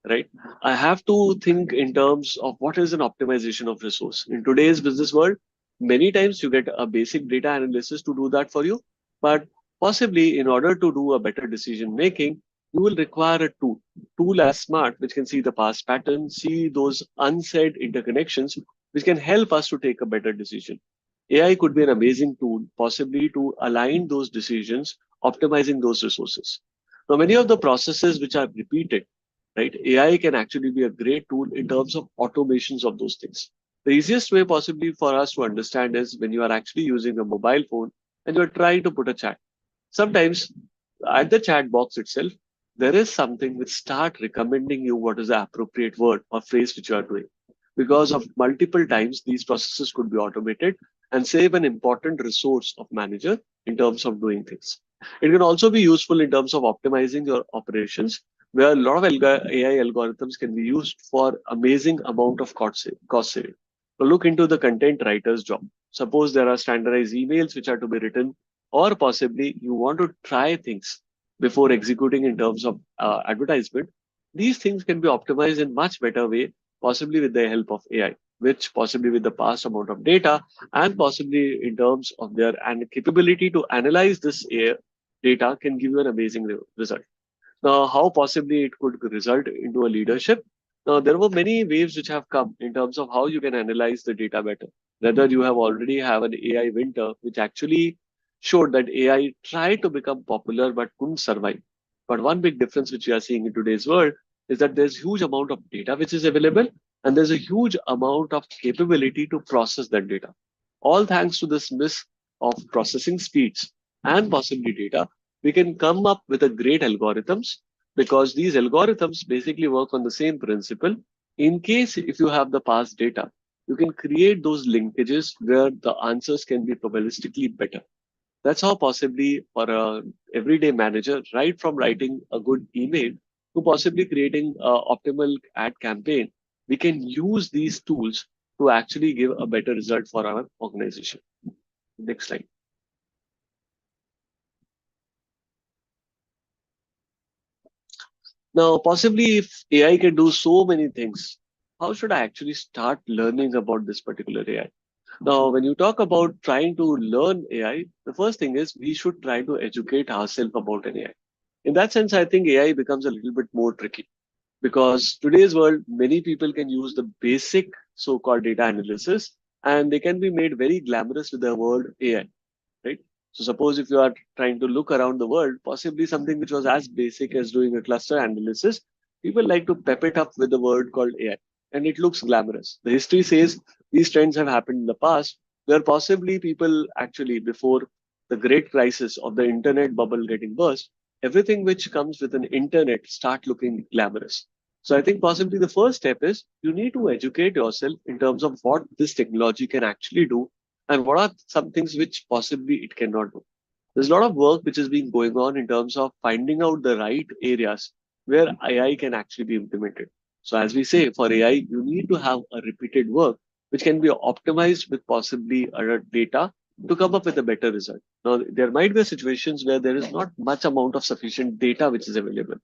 right, I have to think in terms of what is an optimization of resource. In today's business world, many times you get a basic data analysis to do that for you, but possibly in order to do a better decision making, you will require a tool as smart, which can see the past patterns, see those unsaid interconnections, which can help us to take a better decision. AI could be an amazing tool, possibly to align those decisions, optimizing those resources. Now, many of the processes which are repeated, right? AI can actually be a great tool in terms of automations of those things. The easiest way possibly for us to understand is when you are actually using a mobile phone and you're trying to put a chat. Sometimes at the chat box itself, there is something which start recommending you what is the appropriate word or phrase which you are doing. Because of multiple times, these processes could be automated and save an important resource of manager in terms of doing things. It can also be useful in terms of optimizing your operations, where a lot of AI algorithms can be used for amazing amount of cost saving. So look into the content writer's job. Suppose there are standardized emails which are to be written, or possibly you want to try things before executing in terms of advertisement. These things can be optimized in much better way, possibly with the help of AI, which possibly with the past amount of data and possibly in terms of their capability to analyze this data can give you an amazing result. Now, how possibly it could result into a leadership? Now, there were many waves which have come in terms of how you can analyze the data better. Whether you have already have an AI winter, which actually showed that AI tried to become popular but couldn't survive. But one big difference which we are seeing in today's world is that there's huge amount of data which is available, and there's a huge amount of capability to process that data. All thanks to this miss of processing speeds and possibly data, we can come up with a great algorithms, because these algorithms basically work on the same principle. In case if you have the past data, you can create those linkages where the answers can be probabilistically better. That's how possibly for a everyday manager, right from writing a good email to possibly creating a optimal ad campaign, we can use these tools to actually give a better result for our organization. Next slide. Now, possibly if AI can do so many things, how should I actually start learning about this particular AI? Now, when you talk about trying to learn AI, the first thing is we should try to educate ourselves about an AI. In that sense, I think AI becomes a little bit more tricky, because today's world, many people can use the basic so-called data analysis, and they can be made very glamorous with the word AI, right? So suppose if you are trying to look around the world, possibly something which was as basic as doing a cluster analysis, people like to pep it up with a word called AI, and it looks glamorous. The history says these trends have happened in the past, where possibly people actually, before the great crisis of the internet bubble getting burst, everything which comes with an internet start looking glamorous. So I think possibly the first step is you need to educate yourself in terms of what this technology can actually do, and what are some things which possibly it cannot do. There's a lot of work which is being going on in terms of finding out the right areas where AI can actually be implemented. So as we say, for AI, you need to have a repeated work which can be optimized with possibly data to come up with a better result. Now, there might be situations where there is not much amount of sufficient data which is available.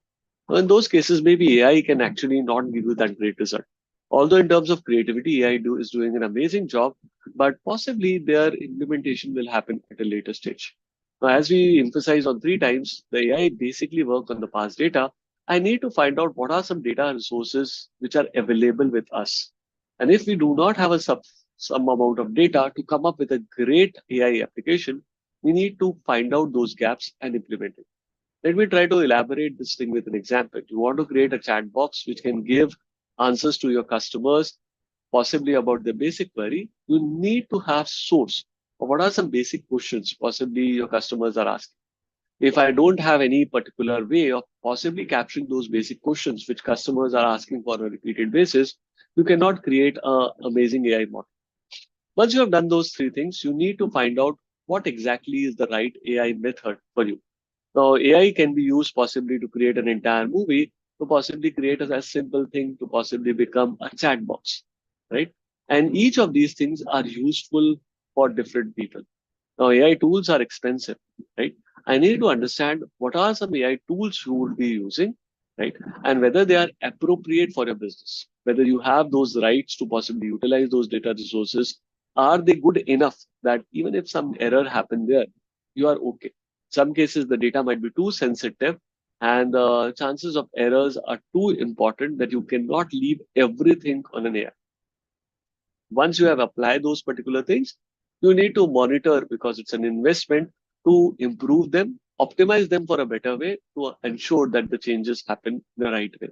Now, in those cases, maybe AI can actually not give you that great result. Although in terms of creativity, is doing an amazing job, but possibly their implementation will happen at a later stage. Now, as we emphasized on three times, the AI basically work on the past data. I need to find out what are some data resources which are available with us. And if we do not have some amount of data to come up with a great AI application, we need to find out those gaps and implement it. Let me try to elaborate this thing with an example. You want to create a chat box which can give answers to your customers, possibly about the basic query. You need to have source of what are some basic questions possibly your customers are asking. If I don't have any particular way of possibly capturing those basic questions which customers are asking for a repeated basis, you cannot create an amazing AI model. Once you have done those three things, you need to find out what exactly is the right AI method for you. Now, AI can be used possibly to create an entire movie, to possibly create a simple thing, to possibly become a chat box, right? And each of these things are useful for different people. Now, AI tools are expensive, right? I need to understand what are some AI tools you would be using, right? And whether they are appropriate for your business, whether you have those rights to possibly utilize those data resources. Are they good enough that even if some error happened there, you are okay? Some cases, the data might be too sensitive, and the chances of errors are too important that you cannot leave everything on an AI. Once you have applied those particular things, you need to monitor, because it's an investment, to improve them, optimize them for a better way to ensure that the changes happen the right way.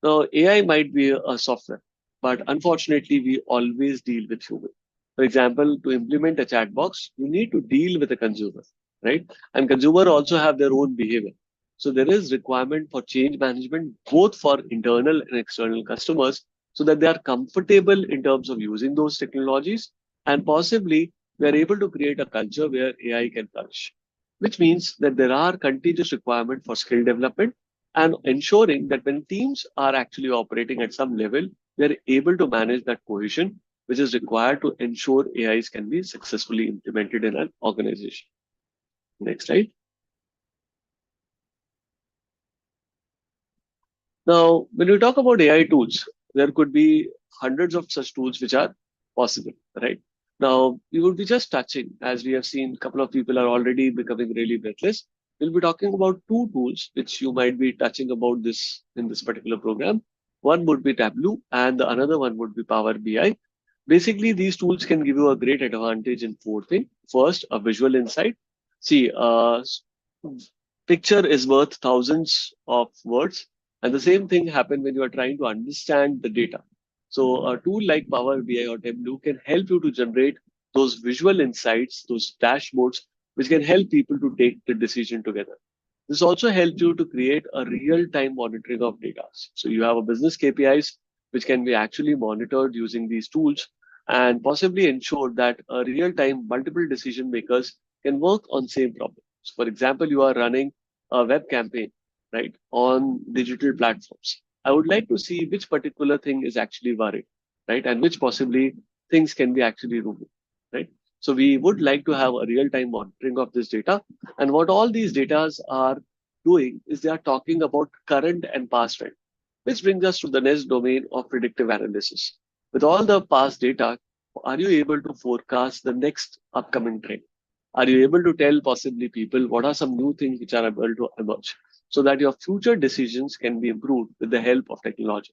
Now, AI might be a software, but unfortunately, we always deal with human. For example, to implement a chat box, you need to deal with a consumer, right? And consumer also have their own behavior. So there is requirement for change management, both for internal and external customers, so that they are comfortable in terms of using those technologies, and possibly we are able to create a culture where AI can flourish, which means that there are continuous requirement for skill development and ensuring that when teams are actually operating at some level, they're able to manage that cohesion, which is required to ensure AIs can be successfully implemented in an organization. Next slide. Now, when we talk about AI tools, there could be hundreds of such tools which are possible, right? Now, we would be just touching, as we have seen, a couple of people are already becoming really breathless. We'll be talking about two tools which you might be touching about this in this particular program. One would be Tableau, and the another one would be Power BI. Basically, these tools can give you a great advantage in four things. First, a visual insight. See, picture is worth thousands of words, and the same thing happen when you are trying to understand the data. So, a tool like Power BI or Tableau can help you to generate those visual insights, those dashboards, which can help people to take the decision together. This also helps you to create a real-time monitoring of data. So you have a business KPIs which can be actually monitored using these tools and possibly ensure that a real-time multiple decision makers can work on same problem. So for example, you are running a web campaign, right, on digital platforms. I would like to see which particular thing is actually valid, right, and which possibly things can be actually removed, right? So we would like to have a real-time monitoring of this data, and what all these data are doing is they are talking about current and past trend, which brings us to the next domain of predictive analysis. With all the past data, are you able to forecast the next upcoming trend? Are you able to tell possibly people what are some new things which are able to emerge so that your future decisions can be improved with the help of technology?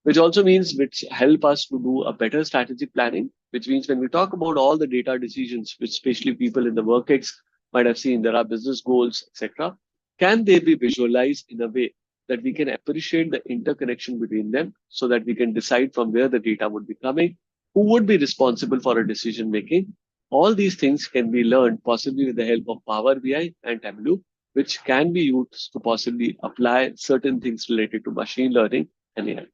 Which also means which help us to do a better strategic planning, which means when we talk about all the data decisions, which especially people in the workx might have seen, there are business goals, etc. Can they be visualized in a way that we can appreciate the interconnection between them so that we can decide from where the data would be coming, who would be responsible for a decision making? All these things can be learned possibly with the help of Power BI and Tableau, which can be used to possibly apply certain things related to machine learning and AI.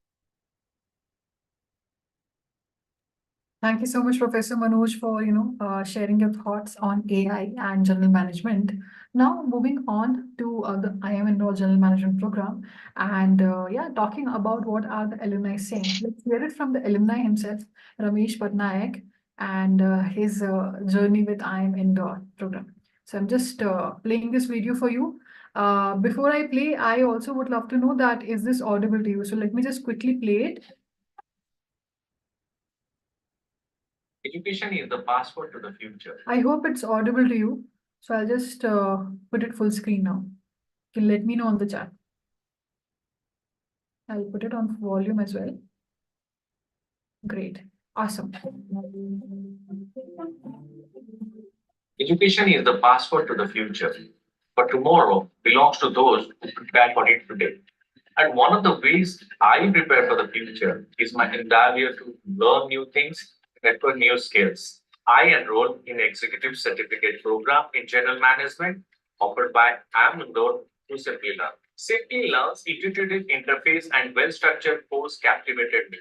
Thank you so much, Professor Manoj, for sharing your thoughts on AI and general management. Now, moving on to the IIM Indore General Management Program, and yeah, talking about what are the alumni saying. Let's hear it from the alumni himself, Ramesh Patnaik, and his journey with IIM Indore program. So I'm just playing this video for you. Before I play, I also would love to know that is this audible to you? So let me just quickly play it. Education is the passport to the future. I hope it's audible to you. So I'll just put it full screen now. You can let me know on the chat. I'll put it on volume as well. Great. Awesome. Education is the passport to the future, but tomorrow belongs to those who prepare for it today. And one of the ways I prepare for the future is my endeavor to learn new things, network new skills. I enrolled in Executive Certificate Program in General Management offered by IIM Indore through Simplilearn. Simplilearn's intuitive interface and well-structured course captivated me.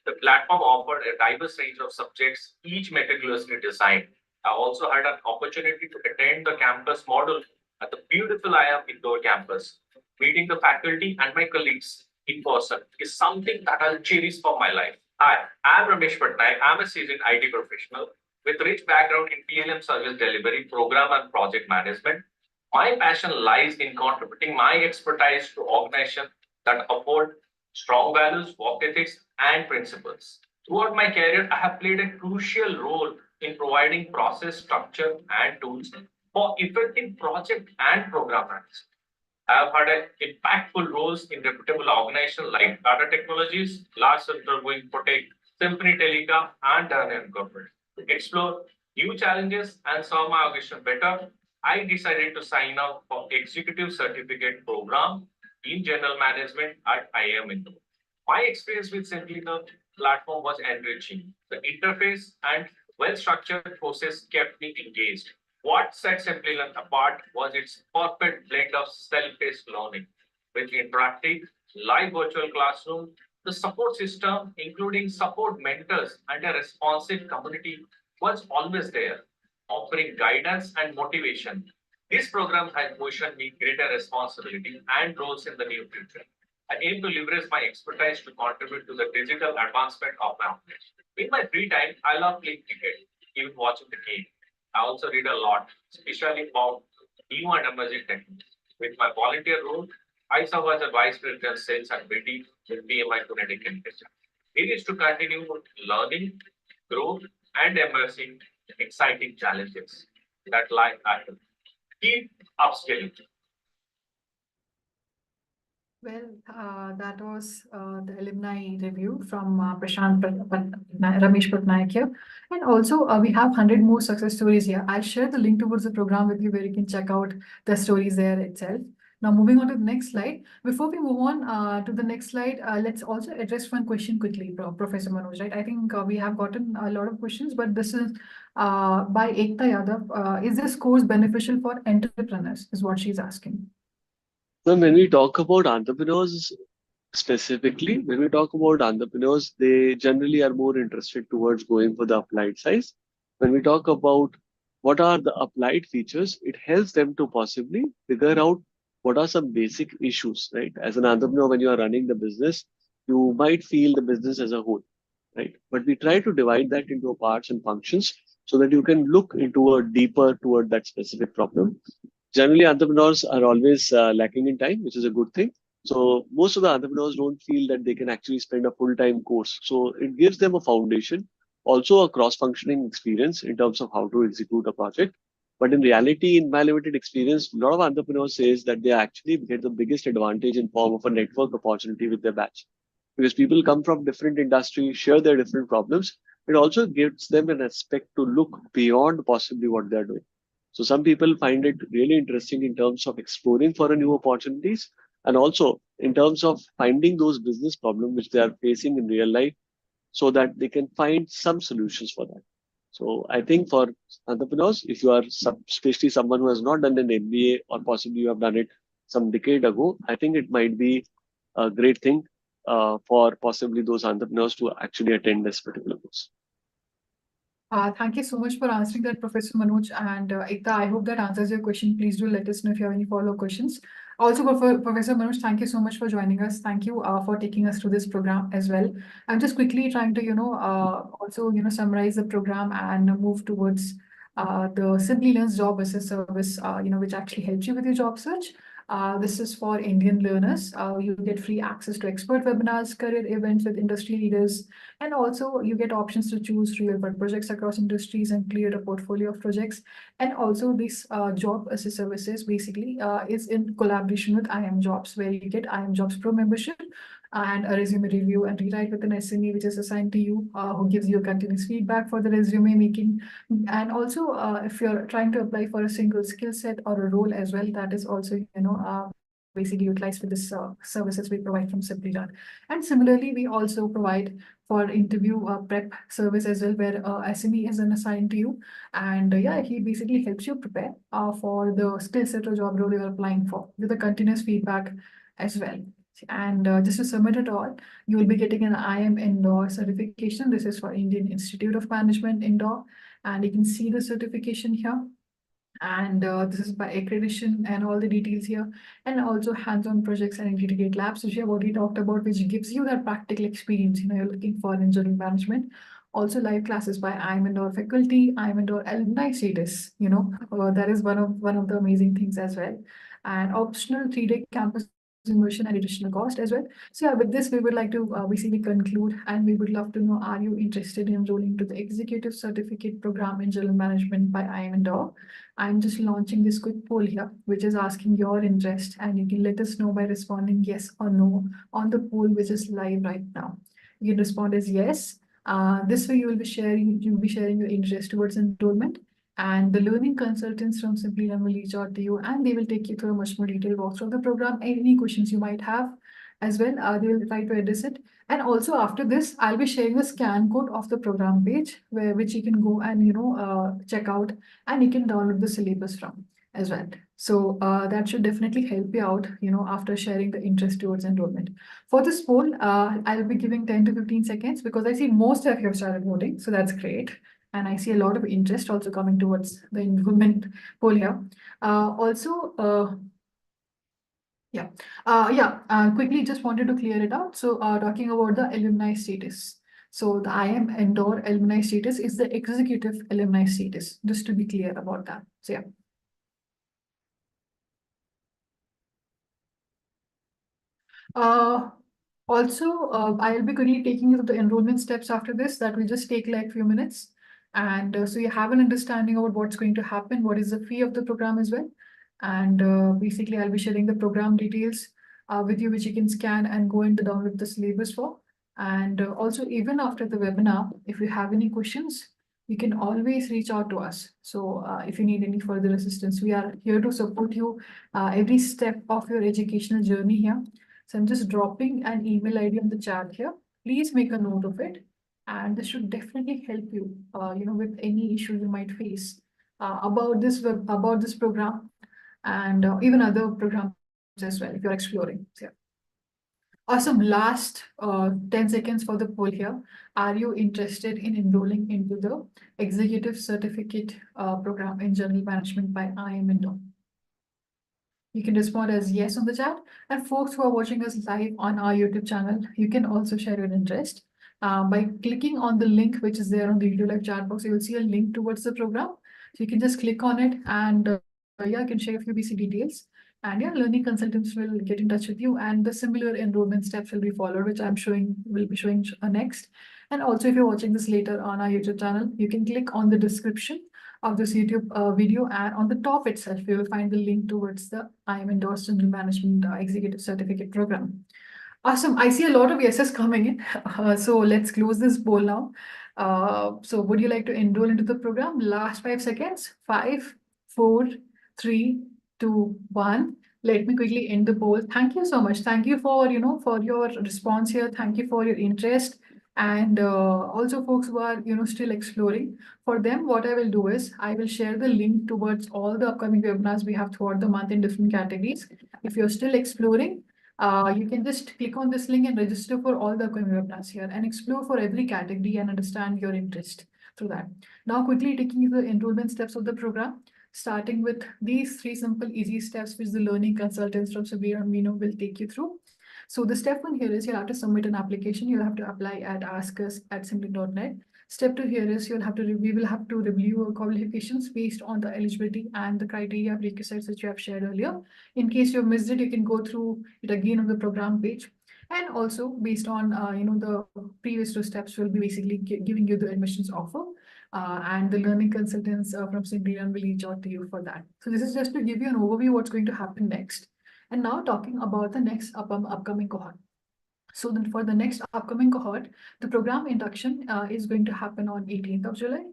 The platform offered a diverse range of subjects, each meticulously designed. I also had an opportunity to attend the campus model at the beautiful IIM Indore campus. Meeting the faculty and my colleagues in person is something that I'll cherish for my life. Hi, I'm Ramesh Patnaik. I'm a seasoned IT professional with rich background in PLM service delivery, program and project management. My passion lies in contributing my expertise to organizations that uphold strong values, work ethics, and principles. Throughout my career, I have played a crucial role in providing process structure and tools for effective project and program management. I have had impactful roles in reputable organizations like Tata Technologies, Lars Undergoing Protect, Symphony Telecom, and Daniel Corporate. To explore new challenges and serve my organization better, I decided to sign up for Executive Certificate Program in General Management at IIM Indore. My experience with Simplilearn platform was enriching. The interface and well-structured process kept me engaged. What set Simplilearn apart was its perfect blend of self-paced learning with interactive, live virtual classroom, the support system, including support mentors and a responsive community, was always there, offering guidance and motivation. This program has positioned me greater responsibility and roles in the near future. I aim to leverage my expertise to contribute to the digital advancement of my organization. In my free time, I love playing cricket, even watching the game. I also read a lot, especially about new and emerging techniques. With my volunteer role, I serve as a vice president sales and BD with PMI Connecticut. It is to continue learning, growth, and embracing exciting challenges that lie ahead. Keep upskilling. That was the alumni review from Ramesh Patnaik here. And also, we have 100 more success stories here. I'll share the link towards the program with you where you can check out the stories there itself. Now, moving on to the next slide. Before we move on to the next slide, let's also address one question quickly, Professor Manoj, right? I think we have gotten a lot of questions, but this is by Ekta Yadav. Is this course beneficial for entrepreneurs, is what she's asking. So when we talk about entrepreneurs specifically, when we talk about entrepreneurs, they generally are more interested towards going for the applied size. When we talk about what are the applied features, it helps them to possibly figure out what are some basic issues, right? As an entrepreneur, when you are running the business, you might feel the business as a whole, right? But we try to divide that into parts and functions so that you can look into a deeper toward that specific problem. Generally, entrepreneurs are always lacking in time, which is a good thing. So most of the entrepreneurs don't feel that they can actually spend a full-time course. So it gives them a foundation, also a cross-functioning experience in terms of how to execute a project. But in reality, in my limited experience, a lot of entrepreneurs says that they actually get the biggest advantage in form of a network opportunity with their batch. Because people come from different industries, share their different problems. It also gives them an aspect to look beyond possibly what they're doing. So some people find it really interesting in terms of exploring for a new opportunities and also in terms of finding those business problems which they are facing in real life so that they can find some solutions for that. So I think for entrepreneurs, if you are especially someone who has not done an MBA or possibly you have done it some decade ago, I think it might be a great thing for possibly those entrepreneurs to actually attend this particular course. Thank you so much for answering that, Professor Manoj. And Ekta, I hope that answers your question. Please do let us know if you have any follow-up questions. Also, Professor Manoj, thank you so much for joining us. Thank you for taking us through this program as well. I'm just quickly trying to, also, summarize the program and move towards the Simplilearn's job assist service, which actually helps you with your job search. This is for Indian learners. You get free access to expert webinars, career events with industry leaders, and also you get options to choose real world projects across industries and create a portfolio of projects. And also this job assist services basically is in collaboration with IIM Jobs, where you get IIM Jobs Pro membership and a resume review and rewrite with an SME, which is assigned to you, who gives you continuous feedback for the resume making. And also, if you're trying to apply for a single skill set or a role as well, that is also, basically utilized with this services we provide from Simplilearn. And similarly, we also provide for interview prep service as well, where SME is assigned to you. And yeah, he basically helps you prepare for the skill set or job role you're applying for with a continuous feedback as well. And just to submit it all, you will be getting an IIM Indore certification. This is for Indian Institute of Management Indore. And you can see the certification here. And this is by accreditation and all the details here. And also hands-on projects and integrated labs, which we have already talked about, which gives you that practical experience, you're looking for in general management. Also live classes by IIM Indore faculty, IIM Indore alumni status, that is one of the amazing things as well. And optional 3-day campus immersion and additional cost as well. So yeah, with this, we would like to basically conclude, and we would love to know, are you interested in enrolling to the Executive Certificate Program in General Management by IIM Indore? I'm just launching this quick poll here, which is asking your interest, and you can let us know by responding yes or no on the poll, which is live right now. You can respond as yes. This way, you'll be sharing your interest towards enrollment, and the learning consultants from Simplilearn will reach out to you, and they will take you through a much more detailed walkthrough of the program. Any questions you might have as well, they will try to address it. And also after this, I'll be sharing the scan code of the program page, which you can go and check out, and you can download the syllabus from as well. So that should definitely help you out, after sharing the interest towards enrollment. For this poll, I'll be giving 10 to 15 seconds because I see most of you have started voting, so that's great. And I see a lot of interest also coming towards the enrollment poll here. Quickly just wanted to clear it out. So talking about the alumni status. So the IIM Indore alumni status is the executive alumni status, just to be clear about that. So yeah. I'll be quickly taking you to the enrollment steps after this. That will just take like a few minutes. And so you have an understanding about what's going to happen, what is the fee of the program as well. And basically, I'll be sharing the program details with you, which you can scan and go into download the syllabus for. And also, even after the webinar, if you have any questions, you can always reach out to us. So if you need any further assistance, we are here to support you every step of your educational journey here. So I'm just dropping an email ID on the chat here. Please make a note of it. And this should definitely help you, with any issue you might face about this program and even other programs as well if you're exploring. So, yeah. Awesome. Last 10 seconds for the poll here. Are you interested in enrolling into the Executive Certificate program in General Management by IIM Indore? You can respond as yes on the chat. And folks who are watching us live on our YouTube channel, you can also share your interest. By clicking on the link which is there on the video live chat box, you will see a link towards the program. So you can just click on it and you can share a few basic details. And learning consultants will get in touch with you, and the similar enrollment steps will be followed, which will be showing next. And also, if you're watching this later on our YouTube channel, you can click on the description of this YouTube video, and on the top itself, you will find the link towards the IIM Indore General Management Executive Certificate Program. Awesome. I see a lot of yeses coming in. So let's close this poll now. So would you like to enroll into the program? Last 5 seconds. 5, 4, 3, 2, 1. Let me quickly end the poll. Thank you so much. Thank you for your response here. Thank you for your interest. And also folks who are still exploring, for them what I will do is I will share the link towards all the upcoming webinars we have throughout the month in different categories. If you're still exploring, you can just click on this link and register for all the upcoming webinars here and explore for every category and understand your interest through that. Now, quickly taking you through the enrollment steps of the program, starting with these 3 simple, easy steps, which the learning consultants from Simplilearn will take you through. So the step 1 here is you'll have to submit an application. You'll have to apply at askus@simply.net. Step 2 here is we will have to review your qualifications based on the eligibility and the criteria prerequisites that you have shared earlier. In case you have missed it, you can go through it again on the program page. And also based on the previous 2 steps, will be basically giving you the admissions offer. And the learning consultants from Simplilearn will reach out to you for that. So this is just to give you an overview what's going to happen next. And now talking about the next upcoming cohort. So then for the next upcoming cohort, the program induction is going to happen on 18th of July.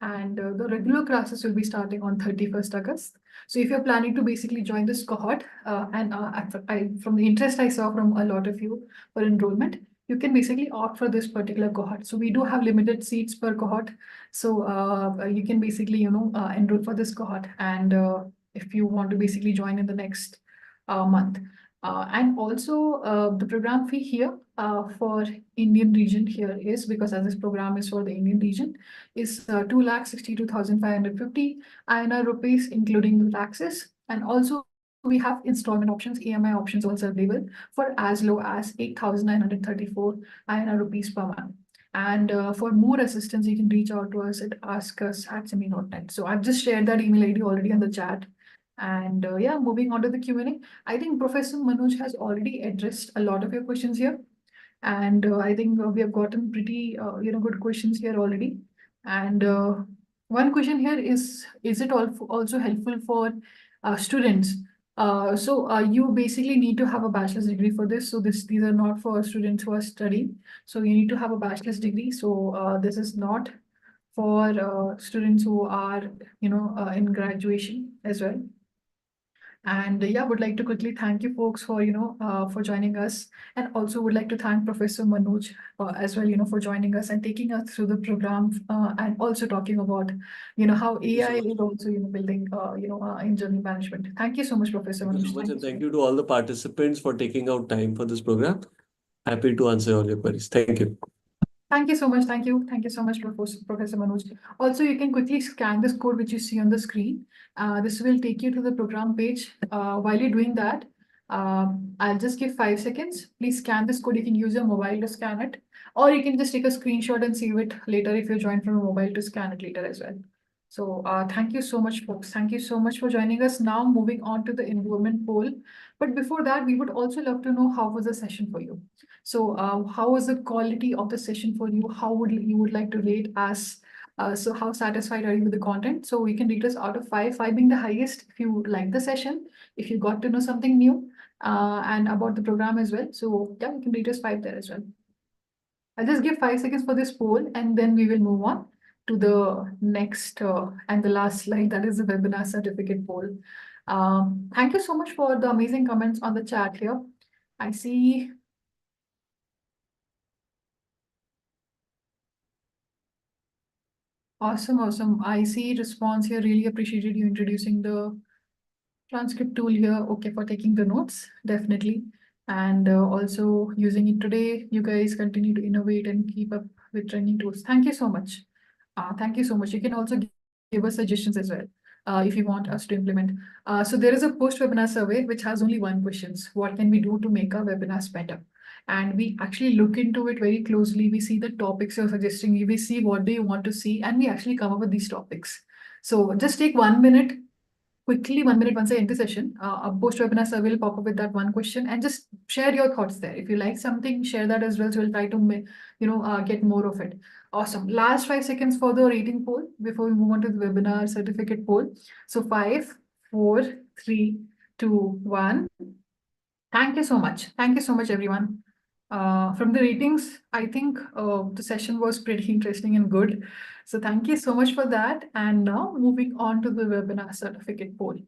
And the regular classes will be starting on 31st August. So if you're planning to basically join this cohort, from the interest I saw from a lot of you for enrollment, you can basically opt for this particular cohort. So we do have limited seats per cohort. So you can basically, enroll for this cohort. And if you want to basically join in the next month. And also the program fee here for Indian region here is, because as this program is for the Indian region, is 2,62,550 INR rupees, including the taxes. And also we have installment options, EMI options also available for as low as 8,934 INR rupees per month. And for more assistance, you can reach out to us at askus@simply.net. So I've just shared that email ID already on the chat. And moving on to the Q&A, I think Professor Manoj has already addressed a lot of your questions here. And I think we have gotten pretty, good questions here already. And one question here is it also helpful for students? You basically need to have a bachelor's degree for this. So these are not for students who are studying. So you need to have a bachelor's degree. So this is not for students who are, in graduation as well. And would like to quickly thank you folks for, for joining us. And also would like to thank Professor Manoj as well, for joining us and taking us through the program and also talking about, how AI is also, building, in journal management. Thank you so much, Professor Thank you Manoj. so much, and thank you to all the participants for taking out time for this program. Happy to answer all your queries. Thank you. Thank you so much. Thank you. Thank you so much, Professor Manoj. Also, you can quickly scan this code which you see on the screen. This will take you to the program page. While you're doing that, I'll just give 5 seconds. Please scan this code. You can use your mobile to scan it, or you can just take a screenshot and save it later if you join from a mobile to scan it later as well. So thank you so much, folks. Thank you so much for joining us. Now moving on to the enrollment poll. But before that, we would also love to know how was the session for you. So how was the quality of the session for you? How would you like to rate us? So how satisfied are you with the content? So we can rate us out of 5, 5 being the highest if you like the session, if you got to know something new, and about the program as well. So yeah, you can rate us 5 there as well. I'll just give 5 seconds for this poll, and then we will move on to the next and the last slide, that is the webinar certificate poll. Thank you so much for the amazing comments on the chat here. I see. Awesome, awesome. I see response here. Really appreciated you introducing the transcript tool here. Okay, for taking the notes, definitely. And also using it today. You guys continue to innovate and keep up with trending tools. Thank you so much. Thank you so much. You can also give us suggestions as well if you want us to implement. So there is a post-webinar survey which has only one question. What can we do to make our webinars better? And we actually look into it very closely. We see the topics you're suggesting. We see what do you want to see, and we actually come up with these topics. So just take 1 minute, quickly 1 minute once I end the session. A post-webinar survey will pop up with that one question, and just share your thoughts there. If you like something, share that as well. So we'll try to get more of it. Awesome. Last 5 seconds for the rating poll before we move on to the webinar certificate poll. So 5, 4, 3, 2, 1. Thank you so much. Thank you so much, everyone. From the ratings, I think the session was pretty interesting and good. So thank you so much for that. And now moving on to the webinar certificate poll.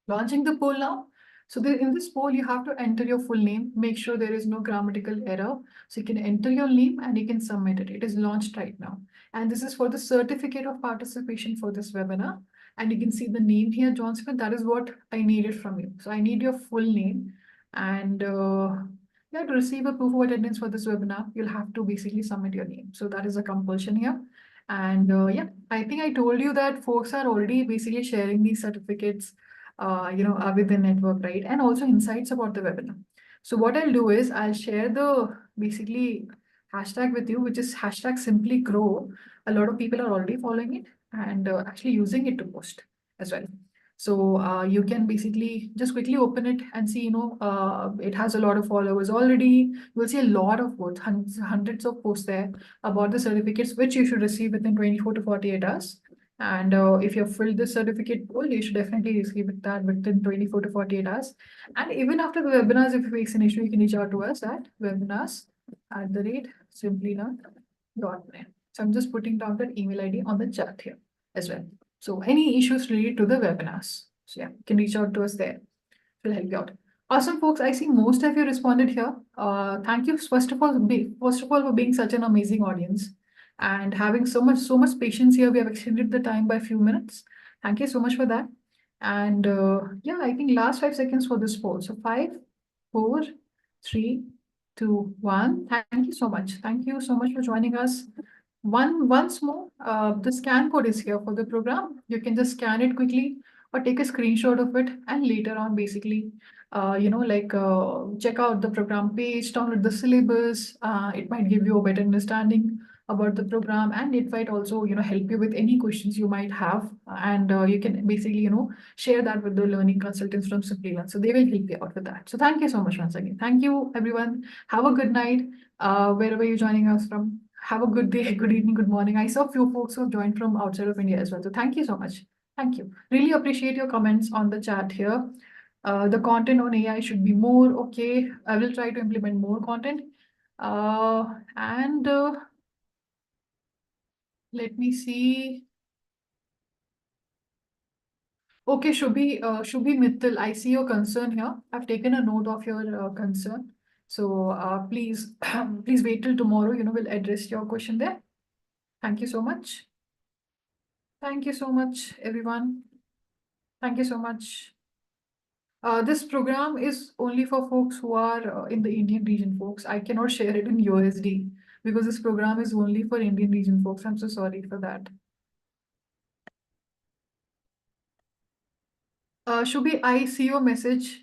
Launching the poll now. So in this poll, you have to enter your full name. Make sure there is no grammatical error. So you can enter your name and you can submit it. It is launched right now. And this is for the certificate of participation for this webinar. And you can see the name here, John Smith. That is what I needed from you. So I need your full name. And yeah, to receive a proof of attendance for this webinar, you'll have to basically submit your name. So that is a compulsion here. And yeah, I think I told you that folks are already basically sharing these certificates with the network, right? And also insights about the webinar. So what I'll do is I'll share the basically hashtag with you, which is hashtag simply grow. A lot of people are already following it and actually using it to post as well. So you can basically just quickly open it and see, it has a lot of followers already. You'll see a lot of posts, hundreds of posts there about the certificates, which you should receive within 24 to 48 hours. And if you've filled the certificate poll, you should definitely receive that within 24 to 48 hours. And even after the webinars, if you face an issue, you can reach out to us at webinars@simplylearn.net. So I'm just putting down that email ID on the chat here as well. So any issues related to the webinars, so yeah, you can reach out to us there. We'll help you out. Awesome, folks. I see most of you responded here. Thank you, first of all, for being such an amazing audience and having so much patience here. We have extended the time by a few minutes. Thank you so much for that. And yeah, I think last 5 seconds for this poll. So 5, 4, 3, 2, 1. Thank you so much. Thank you so much for joining us. Once more, the scan code is here for the program. You can just scan it quickly or take a screenshot of it, and later on basically check out the program page, download the syllabus. It might give you a better understanding about the program, and it might also help you with any questions you might have, and you can basically share that with the learning consultants from Simplilearn, so they will help you out with that. So thank you so much once again. Thank you, everyone. Have a good night wherever you're joining us from. Have a good day, good evening, good morning. I saw a few folks who have joined from outside of India as well. So thank you so much. Thank you. Really appreciate your comments on the chat here. The content on AI should be more. Okay, I will try to implement more content. And let me see. Okay, Shubhi Mittal, I see your concern here. I've taken a note of your concern. So please, please wait till tomorrow. We'll address your question there. Thank you so much. Thank you so much, everyone. Thank you so much. This program is only for folks who are in the Indian region, folks. I cannot share it in USD because this program is only for Indian region, folks. I'm so sorry for that. Shubhi, I see your message.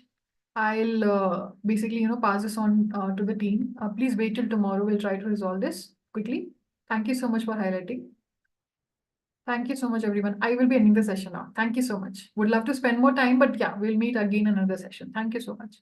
I'll basically, pass this on to the team. Please wait till tomorrow. We'll try to resolve this quickly. Thank you so much for highlighting. Thank you so much, everyone. I will be ending the session now. Thank you so much. Would love to spend more time, but yeah, we'll meet again in another session. Thank you so much.